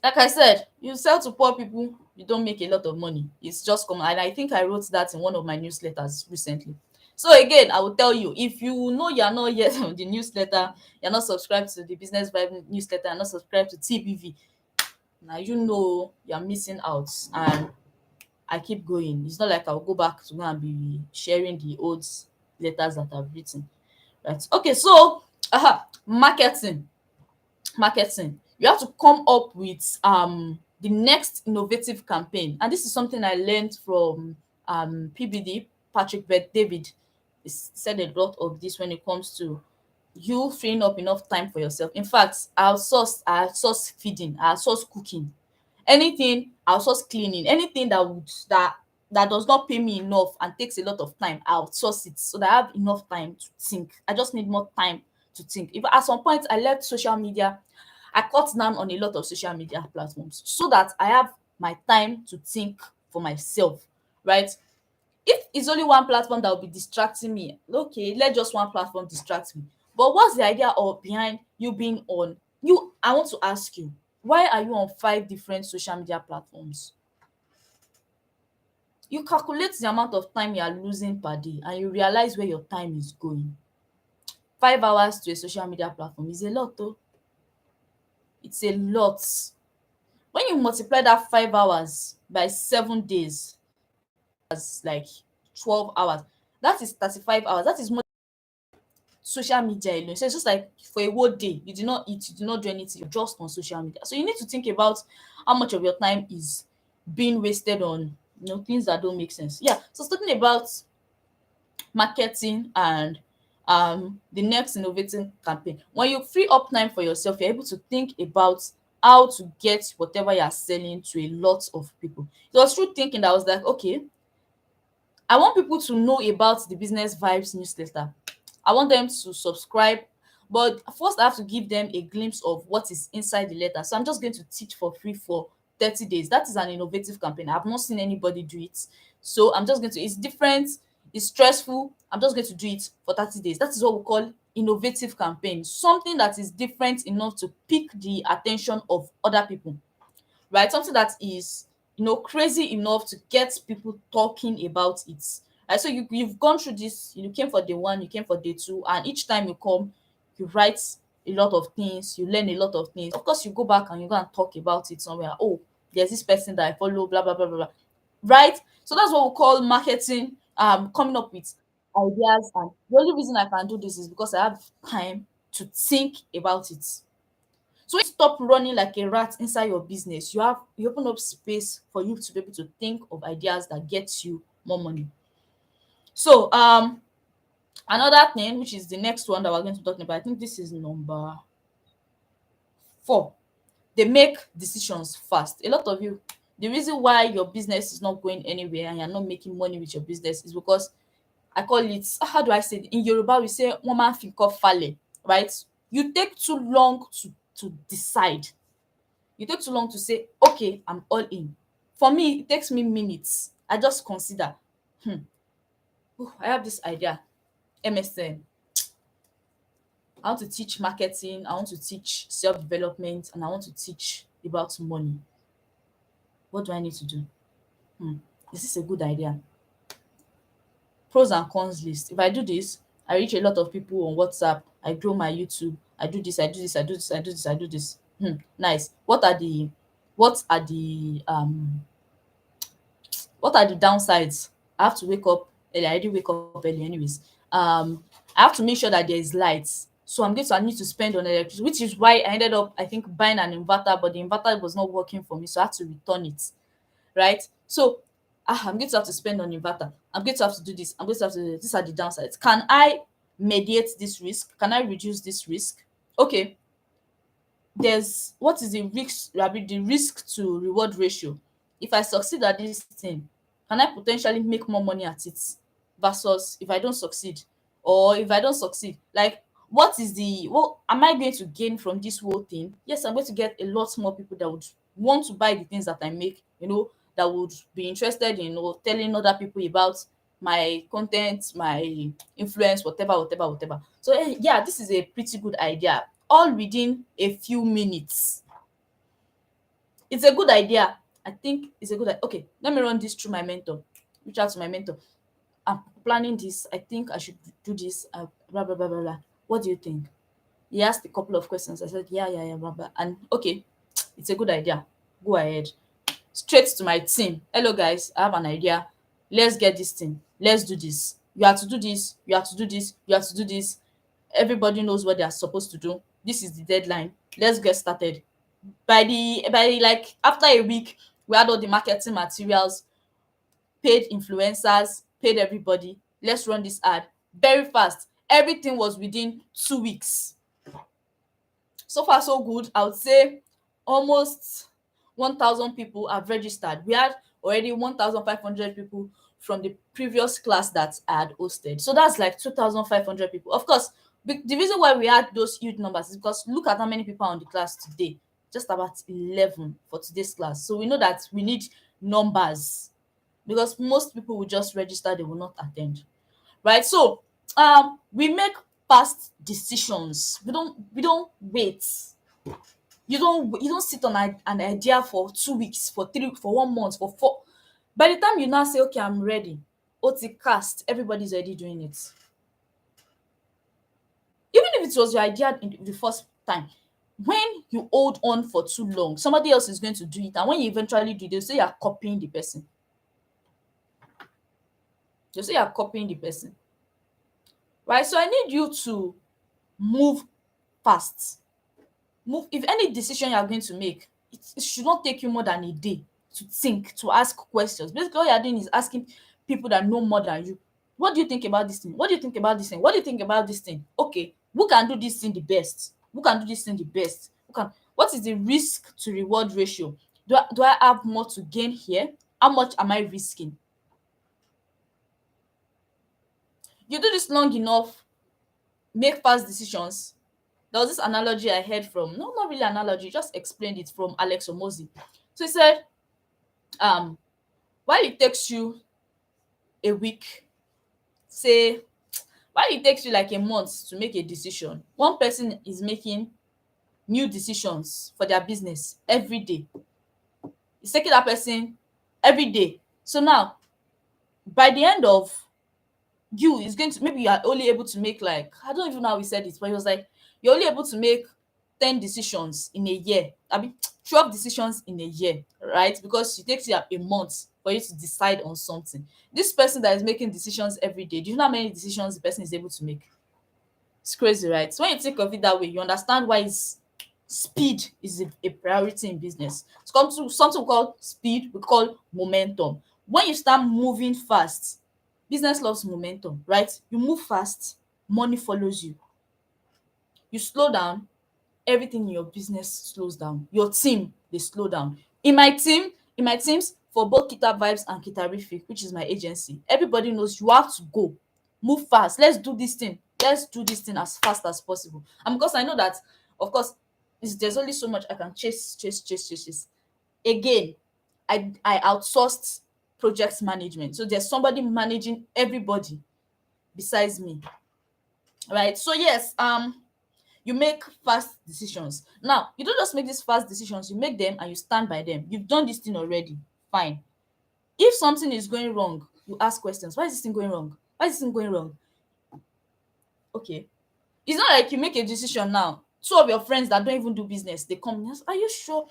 [SPEAKER 1] like I said, you sell to poor people, you don't make a lot of money. It's just common. And I think I wrote that in one of my newsletters recently. So again, I will tell you, if you know you're not yet on the newsletter, you're not subscribed to the Business Vibe newsletter, you're not subscribed to TBV, now you know you're missing out. And I keep going. It's not like I'll go back to go and be sharing the old letters that I've written. Right. Okay, so marketing. You have to come up with the next innovative campaign. And this is something I learned from PBD, Patrick Bet David. He said a lot of this when it comes to you freeing up enough time for yourself. In fact, I outsource feeding, I outsource cooking, anything, I outsource cleaning, anything that does not pay me enough and takes a lot of time, I outsource it so that I have enough time to think. I just need more time to think. If at some point I left social media, I cut down on a lot of social media platforms so that I have my time to think for myself, right? If it's only one platform that will be distracting me, okay, let just one platform distract me. But what's the idea of behind you being on you? I want to ask you, why are you on 5 different social media platforms? You calculate the amount of time you are losing per day and you realize where your time is going. 5 hours to a social media platform is a lot though. It's a lot. When you multiply that 5 hours by 7 days, that's like 12 hours. That is 35 hours. That is more social media alone. So it's just like for a whole day, you do not eat, you do not do anything, you're just on social media. So you need to think about how much of your time is being wasted on things that don't make sense. Yeah. So talking about marketing and the next innovating campaign. When you free up time for yourself, you're able to think about how to get whatever you're selling to a lot of people. It was through thinking that I was like, okay, I want people to know about the Business Vibes newsletter. I want them to subscribe, but first I have to give them a glimpse of what is inside the letter. So I'm just going to teach for free for 30 days. That is an innovative campaign. I've not seen anybody do it. So I'm just going to, it's different, it's stressful. I'm just going to do it for 30 days. That is what we call innovative campaign. Something that is different enough to pick the attention of other people, right? Something that is, crazy enough to get people talking about it. Right? So you've gone through this, you came for day one, you came for day two, and each time you come, you write a lot of things, you learn a lot of things. Of course, you go back and you go and talk about it somewhere. Oh, there's this person that I follow, blah blah blah blah blah. Right? So that's what we call marketing, coming up with ideas. And the only reason I can do this is because I have time to think about it. So when you stop running like a rat inside your business, you open up space for you to be able to think of ideas that gets you more money. So another thing, which is the next one that we're going to be talking about, I think this is number 4. They make decisions fast. A lot of you, the reason why your business is not going anywhere and you're not making money with your business is because I call it, how do I say it? In Yoruba, we say woman think of fale, right? You take too long to decide. You take too long to say, okay, I'm all in. For me, it takes me minutes. I just consider, hmm, I have this idea, MSN. I want to teach marketing, I want to teach self-development, and I want to teach about money. What do I need to do? Hmm. Is this a good idea? Pros and cons list. If I do this, I reach a lot of people on WhatsApp, I grow my YouTube, I do this, I do this, I do this, I do this, I do this. Nice. What are the downsides? I have to wake up early. I already wake up early anyways. I have to make sure that there is lights. So I need to spend on electricity, which is why I ended up, I think, buying an inverter, but the inverter was not working for me, so I had to return it. Right? So I'm going to have to spend on inverter. I'm going to have to do this. I'm going to have to do this. These are the downsides. Can I mediate this risk? Can I reduce this risk? Okay, there's what is the risk to reward ratio. If I succeed at this thing, can I potentially make more money at it versus if I don't succeed? Or if I don't succeed, like, what am I going to gain from this whole thing? Yes, I'm going to get a lot more people that would want to buy the things that I make, that would be interested in, telling other people about my content, my influence, whatever, whatever, whatever. So yeah, this is a pretty good idea, all within a few minutes. It's a good idea. I think it's a good okay, let me run this through my mentor. Reach out to my mentor. I'm planning this. I think I should do this. Blah blah blah blah blah. What do you think? He asked a couple of questions. I said, yeah, yeah, yeah, blah blah. And okay, it's a good idea. Go ahead. Straight to my team. Hello guys, I have an idea. Let's get this thing. Let's do this. You have to do this. You have to do this. You have to do this. Everybody knows what they are supposed to do. This is the deadline. Let's get started. By like after a week, we had all the marketing materials, paid influencers, paid everybody. Let's run this ad very fast. Everything was within 2 weeks. So far so good. I would say almost 1,000 people have registered. We had already 1,500 people from the previous class that I had hosted. So that's like 2,500 people. Of course, the reason why we had those huge numbers is because look at how many people are on the class today. Just about 11 for today's class. So we know that we need numbers because most people will just register, they will not attend. Right? So we make fast decisions. We don't wait. You don't sit on an idea for 2 weeks, for 3, for 1 month, for 4. By the time you now say, okay, I'm ready, ot cast, everybody's already doing it. Even if it was your idea in the first time, when you hold on for too long, somebody else is going to do it, and when you eventually do it, they'll say you're copying the person. Right? So I need you to move fast. If any decision you are going to make, it should not take you more than a day to think, to ask questions. Basically, all you are doing is asking people that know more than you. What do you think about this thing? What do you think about this thing? What do you think about this thing? Okay, who can do this thing the best? Who can do this thing the best? What is the risk to reward ratio? Do I have more to gain here? How much am I risking? You do this long enough, make fast decisions. There was this analogy I heard from, no, not really analogy, just explained it, from Alex Omozi. So he said, while it takes you a week, say, while it takes you like a month to make a decision, one person is making new decisions for their business every day. It's taking that person every day. So now, by the end of, maybe you are only able to make, like, I don't even know how he said it, but he was like, You're only able to make 10 decisions in a year. I mean 12 decisions in a year, right? Because it takes you a month for you to decide on something. This person that is making decisions every day, do you know how many decisions the person is able to make? It's crazy, right? So when you think of it that way, you understand why speed is a priority in business. It's come to something we call speed, we call momentum. When you start moving fast, business loves momentum, right? You move fast, money follows you. You slow down, everything in your business slows down. Your team, they slow down. In my teams, for both Kita Vibes and Kitarific, which is my agency, everybody knows you have to go, move fast. Let's do this thing. Let's do this thing as fast as possible. And because I know that, of course, there's only so much I can chase. Again, I outsourced project management. So there's somebody managing everybody besides me. Right. So yes, you make fast decisions. Now, you don't just make these fast decisions, you make them and you stand by them. You've done this thing already. Fine. If something is going wrong, you ask questions. Why is this thing going wrong? Why is this thing going wrong? Okay. It's not like you make a decision now. Two of your friends that don't even do business, they come and ask, are you sure?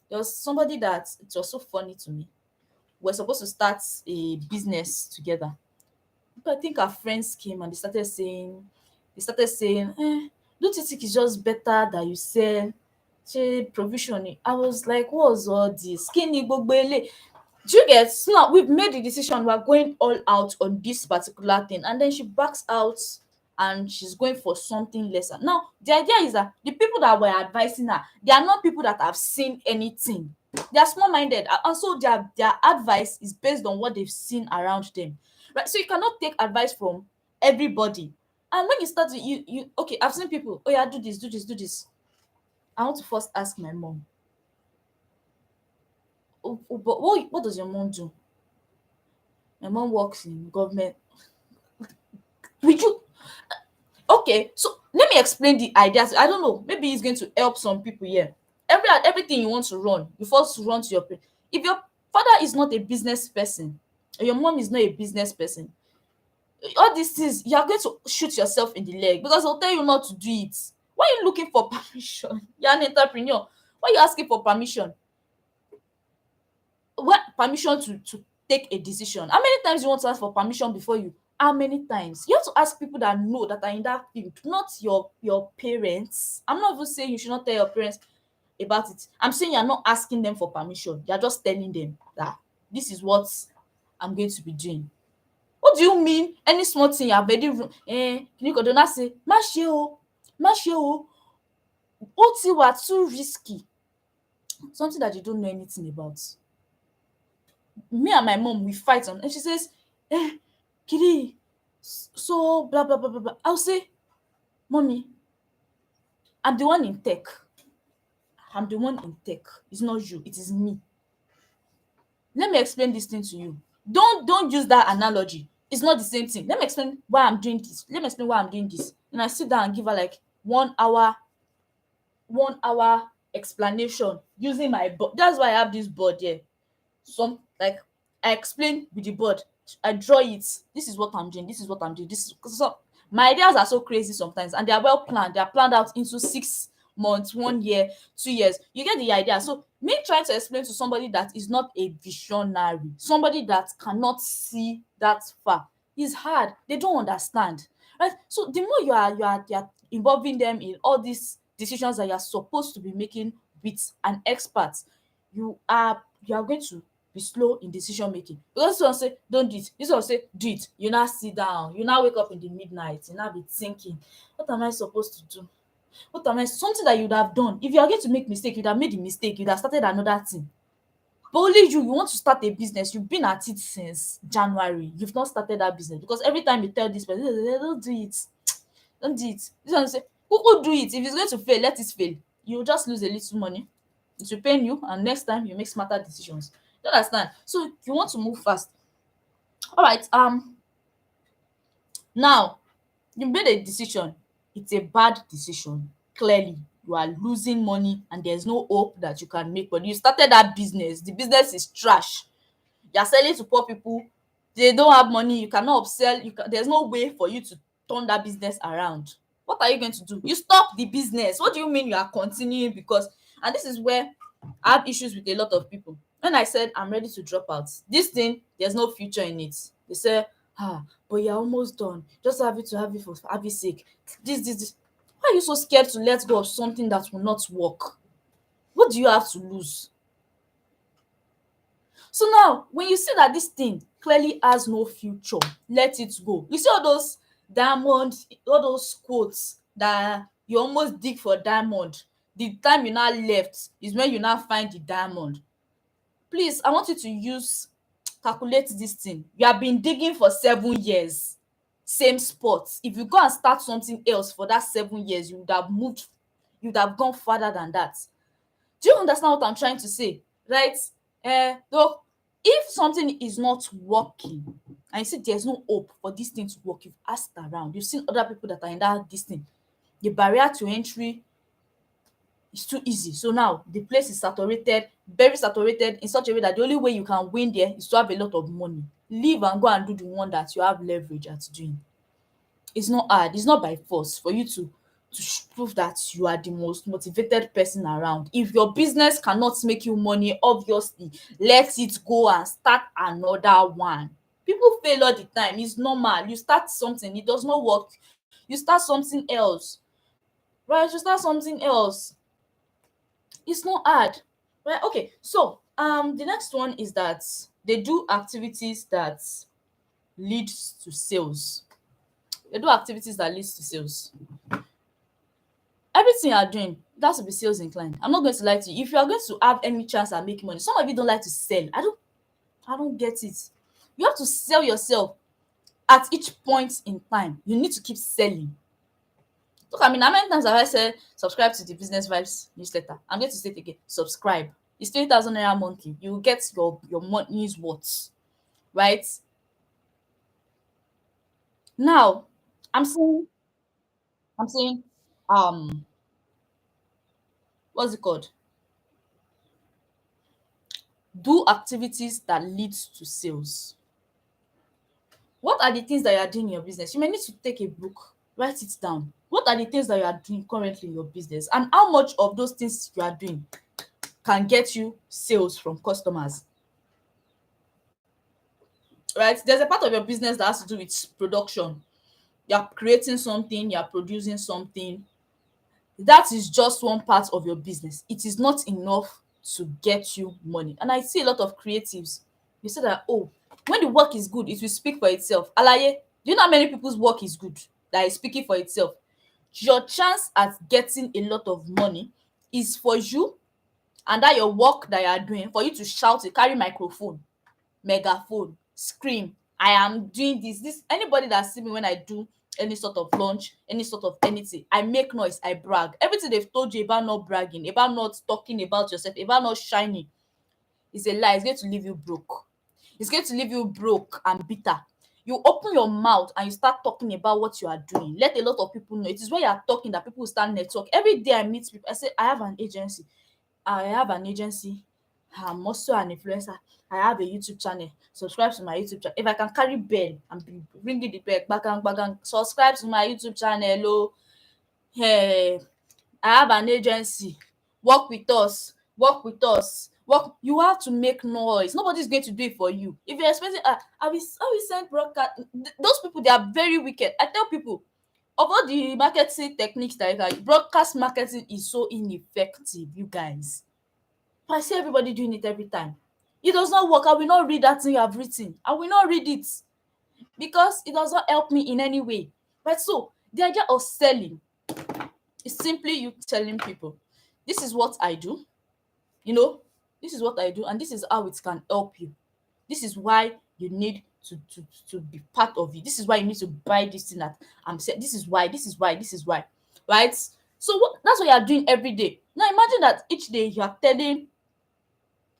[SPEAKER 1] There was somebody that it was so funny to me. We're supposed to start a business together. But I think our friends came and they started saying, don't you think it's just better that you sell provision ni? I was like, what was all this? Kí ni gbogbo eléyìí? Do you get? So now we've made the decision, we're going all out on this particular thing, and then she backs out and she's going for something lesser. Now the idea is that the people that were advising her, they are not people that have seen anything. They are small-minded, and so their advice is based on what they've seen around them, right? So you cannot take advice from everybody. And when you start to you okay, I've seen people, oh yeah, do this, do this, do this. I want to first ask my mom, but what does your mom do? My mom works in government. Would you Okay, so let me explain the ideas. I don't know, maybe it's going to help some people here. Everything you want to run, you first run to your if your father is not a business person, or your mom is not a business person, all these things you are going to shoot yourself in the leg because they'll tell you not to do it. Why are you looking for permission? You're an entrepreneur. Why are you asking for permission? What permission to take a decision? How many times you want to ask for permission before you? How many times? You have to ask people that know, that are in that field, not your parents. I'm not even saying you should not tell your parents about it. I'm saying you're not asking them for permission. You're just telling them that this is what I'm going to be doing. What do you mean? Any small thing you have already kini kan, don't say má ṣe o, má ṣe o, ó ti wà too risky. Something that you don't know anything about. Me and my mom, we fight on, and she says, Kiri, so blah blah blah blah blah. I'll say, mommy, I'm the one in tech. I'm the one in tech. It's not you, it is me. Let me explain this thing to you. Don't use that analogy. It's not the same thing. Let me explain why I'm doing this. Let me explain why I'm doing this. And I sit down and give her like 1 hour explanation using my board. That's why I have this board here. Some like I explain with the board. I draw it. This is what I'm doing. This is what I'm doing. This is so my ideas are so crazy sometimes, and they are well planned. They are planned out into 6 months, 1 year, 2 years. You get the idea. So me trying to explain to somebody that is not a visionary, somebody that cannot see that far, is hard. They don't understand, right? So the more you are involving them in all these decisions that you are supposed to be making with an expert, you are going to be slow in decision making. Because this one say don't do it, this one say do it. You now sit down, you now wake up in the midnight, you now be thinking, what am I supposed to do? What am I Something that you would have done. If you are going to make mistake, you'd have made the mistake, you'd have started another thing. But only you want to start a business, you've been at it since January, you've not started that business. Because every time you tell this person, don't do it, don't do it. This one say, who could do it? If it's going to fail, let it fail. You just lose a little money, it will pain you, and next time you make smarter decisions. You understand? So you want to move fast. All right. Now you made a decision. It's a bad decision. Clearly, you are losing money, and there's no hope that you can make. But you started that business. The business is trash. You are selling to poor people. They don't have money. You cannot upsell. There's no way for you to turn that business around. what are you going to do? You stop the business. What do you mean you are continuing? Because, and this is where I have issues with a lot of people. When I said I'm ready to drop out, this thing, there's no future in it. They say, but you're almost done. Just have it to have it for have it sake. This. Why are you so scared to let go of something that will not work? What do you have to lose? So now, when you see that this thing clearly has no future, let it go. You see all those diamond, all those quotes that you almost dig for diamond. The time you now left is when you now find the diamond. Please, I want you to calculate this thing. You have been digging for 7 years, same spot. If you go and start something else for that 7 years, you would have gone further than that. Do you understand what I'm trying to say? Right? Though, if something is not working and you see there's no hope for this thing to work, you've asked around, you've seen other people that are in this thing, the barrier to entry is too easy. So now the place is saturated, very saturated, in such a way that the only way you can win there is to have a lot of money. Leave and go and do the one that you have leverage at doing. It's not hard. It's not by force for you to prove that you are the most motivated person around. If your business cannot make you money, obviously let it go and start another one. People fail all the time. It's normal. You start something, it does not work, you start something else. Right? You start something else. It's not hard. Right? Okay. So the next one is that they do activities that leads to sales. They do activities that leads to sales. Everything you are doing, it has to be sales inclined. I'm not going to lie to you. If you are going to have any chance at making money, some of you don't like to sell. I don't get it. You have to sell yourself at each point in time. You need to keep selling. Look at me, how many times have I said subscribe to the Business Vibes newsletter? I'm going to say it again. Subscribe. It's 20,000 naira monthly. You will get your money's worth, right? Now, I'm saying, what's it called? Do activities that lead to sales. What are the things that you are doing in your business? You may need to take a book, write it down. What are the things that you are doing currently in your business, and how much of those things you are doing can get you sales from customers? Right? There's a part of your business that has to do with production. You're creating something, you're producing something. That is just one part of your business. It is not enough to get you money. And I see a lot of creatives, they say that, oh, when the work is good, it will speak for itself. Alaye, do you know how many people's work is good that is speaking for itself? Your chance at getting a lot of money is for you and that your work that you are doing, for you to shout, to carry microphone, megaphone, scream, I am doing this. Anybody that see me when I do any sort of launch, any sort of anything, I make noise, I brag. Everything they've told you about not bragging, about not talking about yourself, about not shining, is a lie. It's going to leave you broke. It's going to leave you broke and bitter. You open your mouth and you start talking about what you are doing. Let a lot of people know. It is when you are talking that people start network. Every day I meet people, I say, I have an agency. I'm also an influencer. I have a YouTube channel. Subscribe to my YouTube channel. If I can carry bell and be ringing the bell, bagang bagang, subscribe to my YouTube channel. Oh, hey, I have an agency. Work with us. Work with us. Work. You have to make noise. Nobody's going to do it for you. If you're expecting, I will send broadcast. Those people, they are very wicked. I tell people, of all the marketing techniques that you can, broadcast marketing is so ineffective, you guys. I see everybody doing it every time. It does not work. I will not read that thing you have written. I will not read it because it does not help me in any way. But so the idea of selling is simply you telling people, this is what I do, you know, this is what I do, and this is how it can help you. This is why you need to be part of it. This is why you need to buy this thing that I'm saying. This is why, this is why, this is why. Right? So that's what you are doing every day. Now imagine that each day you are telling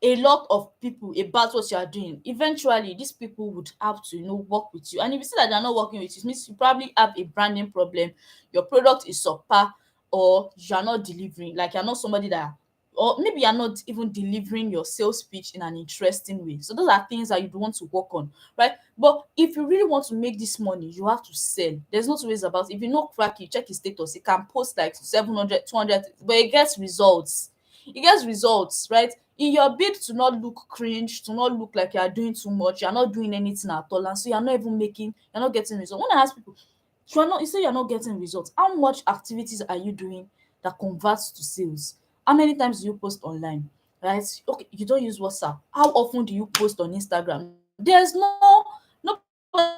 [SPEAKER 1] a lot of people about what you are doing. Eventually these people would have to work with you, and if you see that they're not working with you, it means you probably have a branding problem, your product is subpar, or you're not delivering, like you're not somebody that or maybe you're not even delivering your sales pitch in an interesting way. So those are things that you want to work on, right? But if you really want to make this money, you have to sell. There's no two ways about it. If you know Cracky, check his status, he can post like 700, 200, but it gets results. It gets results, right? In your bid to not look cringe, to not look like you are doing too much, you're not doing anything at all, and so you're not even making, you're not getting results. When I ask people, you say you're not getting results, how much activities are you doing that converts to sales? How many times do you post online, right? Okay, you don't use WhatsApp, how often do you post on Instagram? There's nobody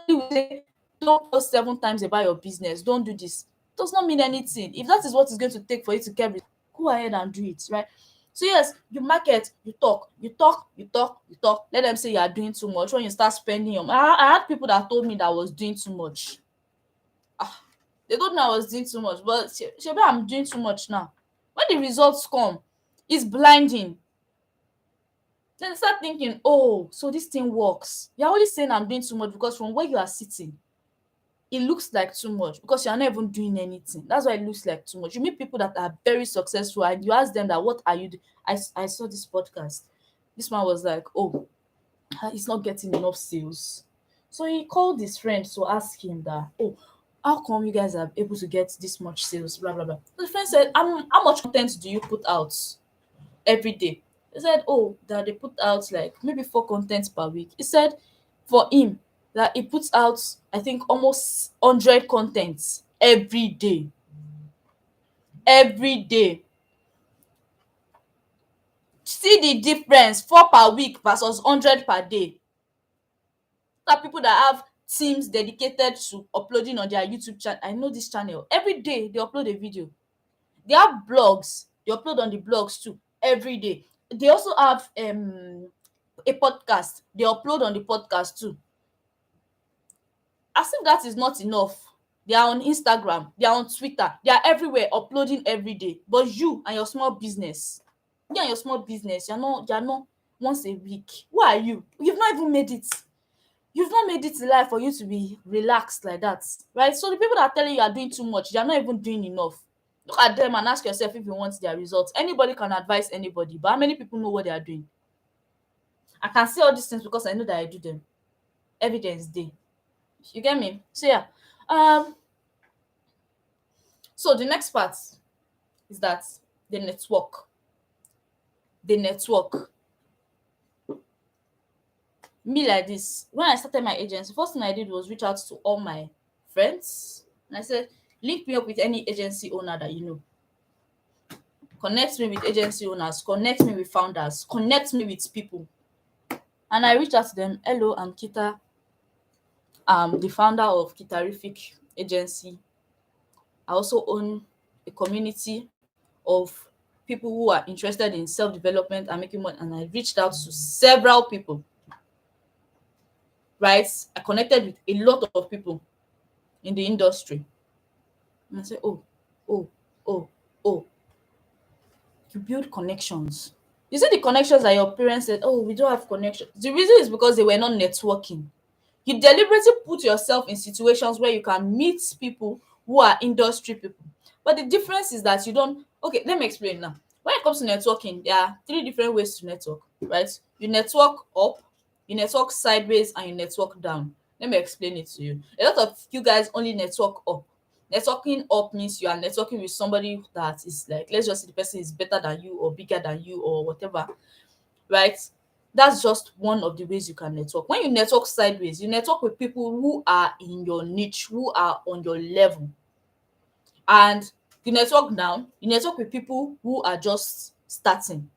[SPEAKER 1] will say don't post 7 times about your business, don't do this. Does not mean anything. If that is what it's going to take for you to get results, go ahead and do it, right? So yes, you market, you talk, you talk, you talk, you talk. Let them say you are doing too much. When you start spending your, I had people that told me that I was doing too much. They told me I was doing too much, but shebi I'm doing too much now. When the results come, it's blinding. Then you start thinking, oh, so this thing works. You're only saying I'm doing too much because from where you are sitting, it looks like too much because you're not even doing anything. That's why it looks like too much. You meet people that are very successful and you ask them that, what are you doing? I saw this podcast. This man was like, oh, he's not getting enough sales. So he called his friend to ask him that, oh, how come you guys are able to get this much sales? Blah blah blah. The friend said, how much content do you put out every day? He said, oh, that they put out like maybe 4 contents per week. He said for him that he puts out, I think, almost 100 contents every day. Every day. See the difference, 4 per week versus 100 per day. That people that have teams dedicated to uploading on their YouTube channel. I know this channel. Every day they upload a video. They have blogs. They upload on the blogs too. Every day. They also have a podcast. They upload on the podcast too. As if that is not enough. They are on Instagram. They are on Twitter. They are everywhere uploading every day. But you and your small business, you're not once a week. Who are you? You've not even made it. You've not made it in life for you to be relaxed like that, right? So the people that are telling you are doing too much, they are not even doing enough. Look at them and ask yourself if you want their results. Anybody can advise anybody, but how many people know what they are doing? I can say all these things because I know that I do them. Evidence day. You get me? So yeah. Um. So the next part is that the network. The network. Me like this. When I started my agency, first thing I did was reach out to all my friends and I said, link me up with any agency owner that you know. Connect me with agency owners, connect me with founders, connect me with people. And I reached out to them. Hello, I'm Kita. I'm the founder of Kitarific Agency. I also own a community of people who are interested in self-development and making money. And I reached out to several people, right? I connected with a lot of people in the industry. And I said, oh, oh, oh, oh, you build connections. You see the connections that your parents said, oh, we don't have connections. The reason is because they were not networking. You deliberately put yourself in situations where you can meet people who are industry people. But the difference is that you don't. Okay, let me explain now. When it comes to networking, there are 3 different ways to network, right? You network up, you network sideways, and you network down. Let me explain it to you. A lot of you guys only network up. Networking up means you are networking with somebody that is like, let's just say the person is better than you or bigger than you or whatever, right? That's just one of the ways you can network. When you network sideways, you network with people who are in your niche, who are on your level. And you network down, you network with people who are just starting.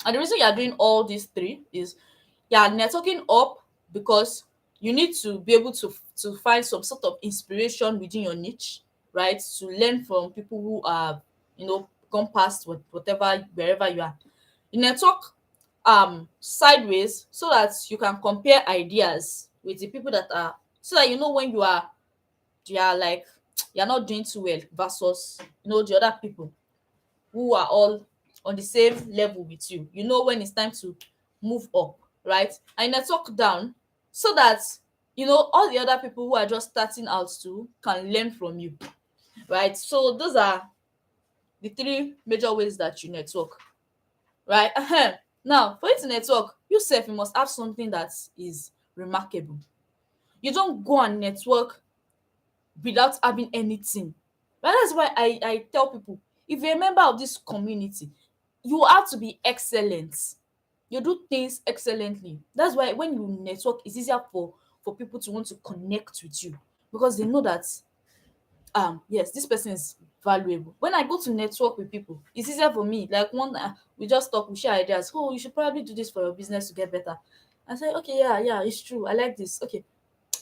[SPEAKER 1] And the reason you are doing all these 3 is you are networking up because you need to be able to find some sort of inspiration within your niche, right? To learn from people who are, gone past whatever, wherever you are. You network sideways so that you can compare ideas with the people that are, so that you know when you are like you're not doing too well versus the other people who are all on the same level with you. You know when it's time to move up, right? And network down so that all the other people who are just starting out too can learn from you, right? So those are the 3 major ways that you network. right? Now, for you to network, you self, you must have something that is remarkable. You don't go and network without having anything. But that's why I tell people, if you're a member of this community, you have to be excellent. You do things excellently. That's why when you network, it's easier for people to want to connect with you, because they know that yes, this person is valuable. When I go to network with people, it's easier for me. Like one we just talk, we share ideas. Oh, you should probably do this for your business to get better. I say, okay, yeah, yeah, it's true, I like this. Okay,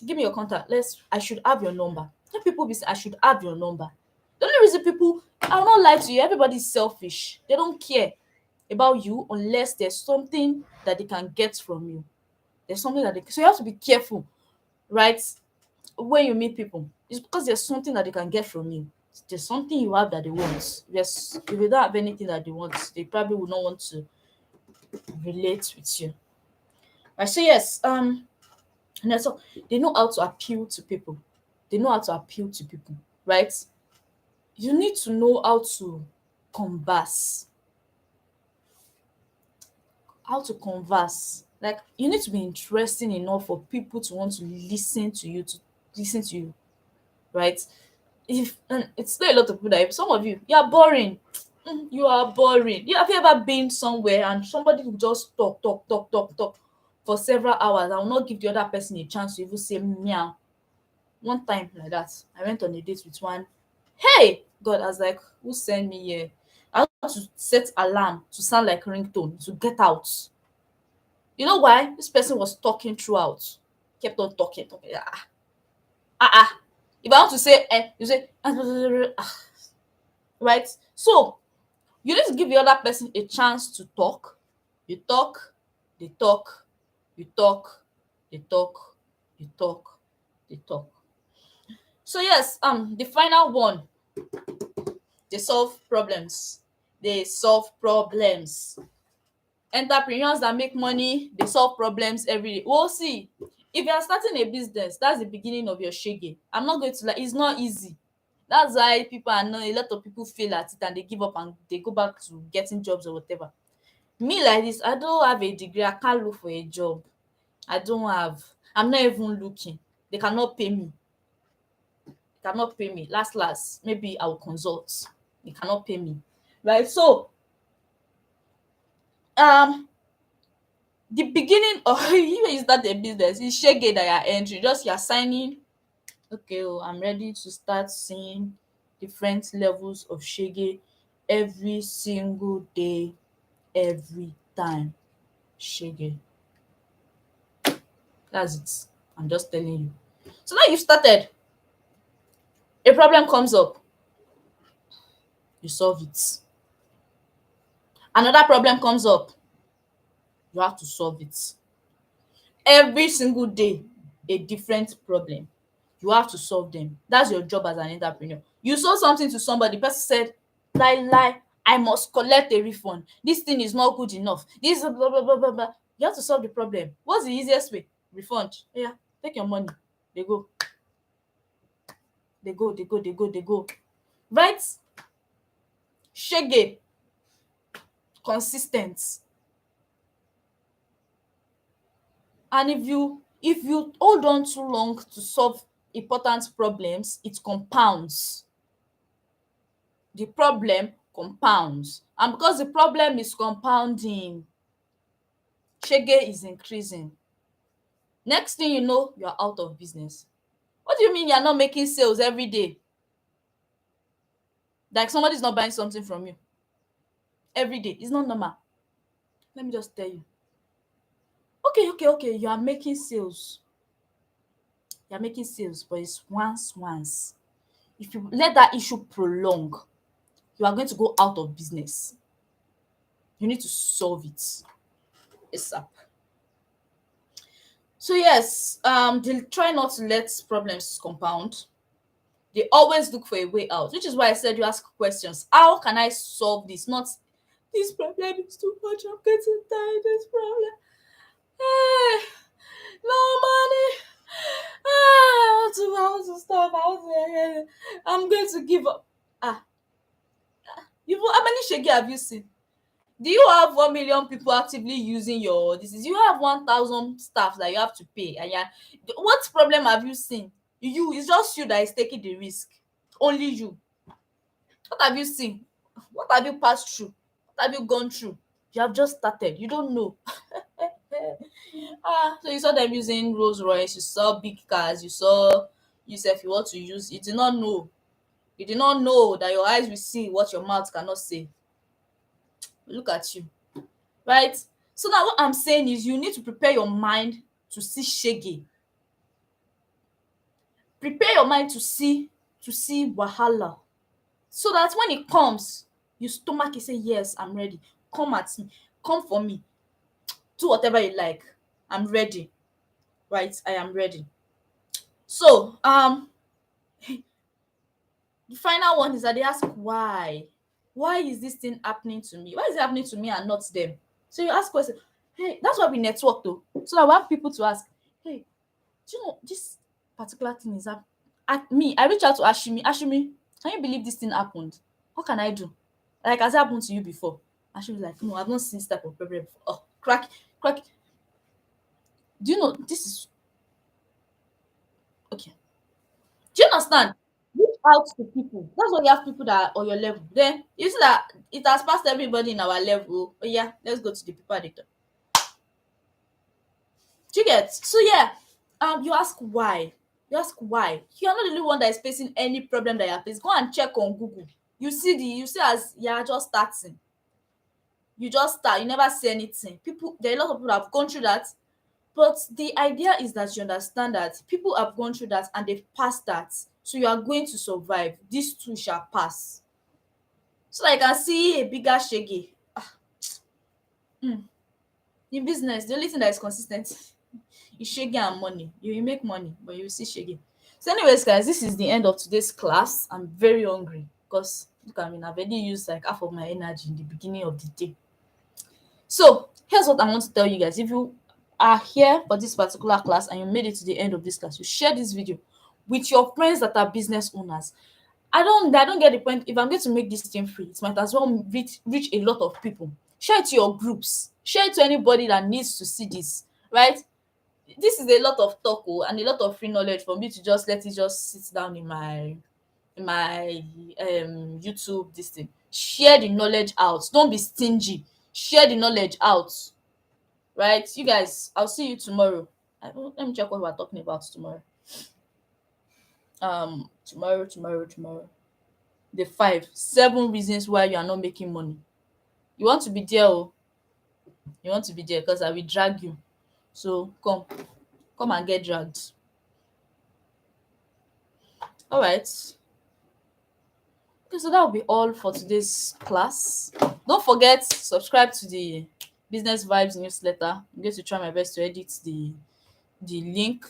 [SPEAKER 1] give me your contact. I should have your number. Let people be say, I should have your number. The only reason people, I'll not lie to you, everybody's selfish. They don't care about you unless there's something that they can get from you. There's something that they, so you have to be careful, right? When you meet people, it's because there's something that they can get from you. There's something you have that they want. Yes, if you don't have anything that they want, they probably will not want to relate with you. I say yes. And so they know how to appeal to people. They know how to appeal to people, right? You need to know converse, how to converse. Like, you need to be interesting enough for people to want to listen to you, right? If and it's not a lot of people that, if some of you, you are boring. You are boring. You have you ever been somewhere and somebody will just talk for several hours and will not give the other person a chance to even say meow? One time like that, I went on a date with one. Hey God, I was like, who sent me here? I had to set alarm to sound like ringtone to get out. You know why? This person was talking throughout. Kept on talking. If I want to say you say right? So you need to give the other person a chance to talk. You talk, they talk, you talk, they talk, you talk, they talk. So yes, the final one, they solve problems. They solve problems. Entrepreneurs that make money, they solve problems every day. Well, see, if you are starting a business, that's the beginning of your shege. I'm not going to like, it's not easy. That's why people are not, a lot of people fail at it and they give up and they go back to getting jobs or whatever. Me like this, I don't have a degree, I can't look for a job. I don't have, I'm not even looking. They cannot pay me. Cannot pay me. Last, maybe I will consult. They cannot pay me. Right? So um the beginning of you when you start a business is shege that you're entering. Just you're signing, okay, oh, I'm ready to start seeing different levels of shege every single day, every time. Shege. That's it. I'm just telling you. So now you've started, a problem comes up, you solve it. Another problem comes up, you have to solve it. Every single day, a different problem. You have to solve them. That's your job as an entrepreneur. You sold something to somebody, the person said, lie, I must collect a refund. This thing is not good enough. This blah blah blah blah blah. You have to solve the problem. What's the easiest way? Refund. Yeah, take your money. They go, they go. Right? Shege, consistent. And if you hold on too long to solve important problems, it compounds. The problem compounds, and because the problem is compounding, shege is increasing. Next thing you know, you are out of business. What do you mean you are not making sales every day? Like somebody is not buying something from you every day. It's not normal. Let me just tell you. Okay, you are making sales. You are making sales, but it's once. If you let that issue prolong, you are going to go out of business. You need to solve it ASAP. So yes, they try not to let problems compound. They always look for a way out, which is why I said you ask questions. How can I solve this? Not this problem is too much. I'm getting tired of this problem. Hey, no money. I want to stop. I'm going to give up. Ah, how many shege have you seen? Do you have 1 million people actively using your this is you have 1,000 staff that you have to pay, and yeah, what problem have you seen? You, it's just you that is taking the risk. Only you. What have you seen? What have you passed through? What have you gone through? You have just started. You don't know. So you saw them using Rolls Royce, you saw big cars, you saw yourself you want to use. You did not know. You did not know that your eyes will see what your mouth cannot say. Look at you. Right? So now what I'm saying is you need to prepare your mind to see shege. Prepare your mind to see wahala. So that when it comes, your stomach is say, yes, I'm ready. Come at me. Come for me. Do whatever you like. I'm ready. Right? I am ready. So the final one is that they ask why. Why is this thing happening to me? Why is it happening to me and not them? So you ask question. Hey, that's why we network though. So that we have people to ask, hey, do you know this particular thing is happening? Me, I reach out to Ashimi. Ashimi, can you believe this thing happened? What can I do? Like, has it happened to you before? Ashimi was like, no, I've not seen this type of problem before. Oh, crack. Do you know this is okay? Do you understand? Reach out to people. That's why you have people that are on your level. Then you see that it has passed everybody in our level. Oh yeah, let's go to the people at the top. Do you get? So yeah, you ask why. You ask why. You are not the only one that is facing any problem that you are facing. Go and check on Google. You see as you are just starting. You just start. You never see anything. People, there are a lot of people that have gone through that. But the idea is that you understand that people have gone through that and they've passed that. So you are going to survive. These two shall pass. So I can see a bigger shege. In business, the only thing that is consistent is shege and money. You will make money, but you will see shege. So, anyways, guys, this is the end of today's class. I'm very hungry because look at me, I've already used like half of my energy in the beginning of the day. So, here's what I want to tell you guys. If you are here for this particular class and you made it to the end of this class, you share this video with your friends that are business owners. I don't get the point. If I'm going to make this thing free, it might as well reach a lot of people. Share it to your groups. Share it to anybody that needs to see this, right? This is a lot of talk and a lot of free knowledge for me to just let it just sit down in my YouTube this thing. Share the knowledge out. Don't be stingy. Share the knowledge out. Right? You guys, I'll see you tomorrow. Let me check what we're talking about tomorrow. Tomorrow. The 7 reasons why you are not making money. You want to be there, oh. You want to be there because I will drag you. So come and get dragged. All right. Okay, so that will be all for today's class. Don't forget, subscribe to the Business Vibes newsletter. I'm going to try my best to edit the link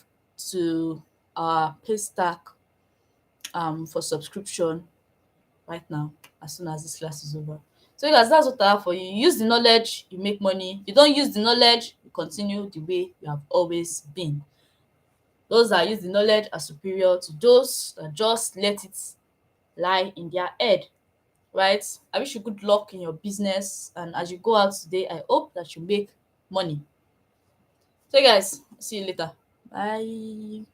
[SPEAKER 1] to our Paystack for subscription right now as soon as this class is over. So guys, that's what I have for you. You use the knowledge, you make money. You don't use the knowledge, you continue the way you have always been. Those that use the knowledge are superior to those that just let it lie in their head, right? I wish you good luck in your business, and as you go out today, I hope that you make money. So guys, see you later. Bye.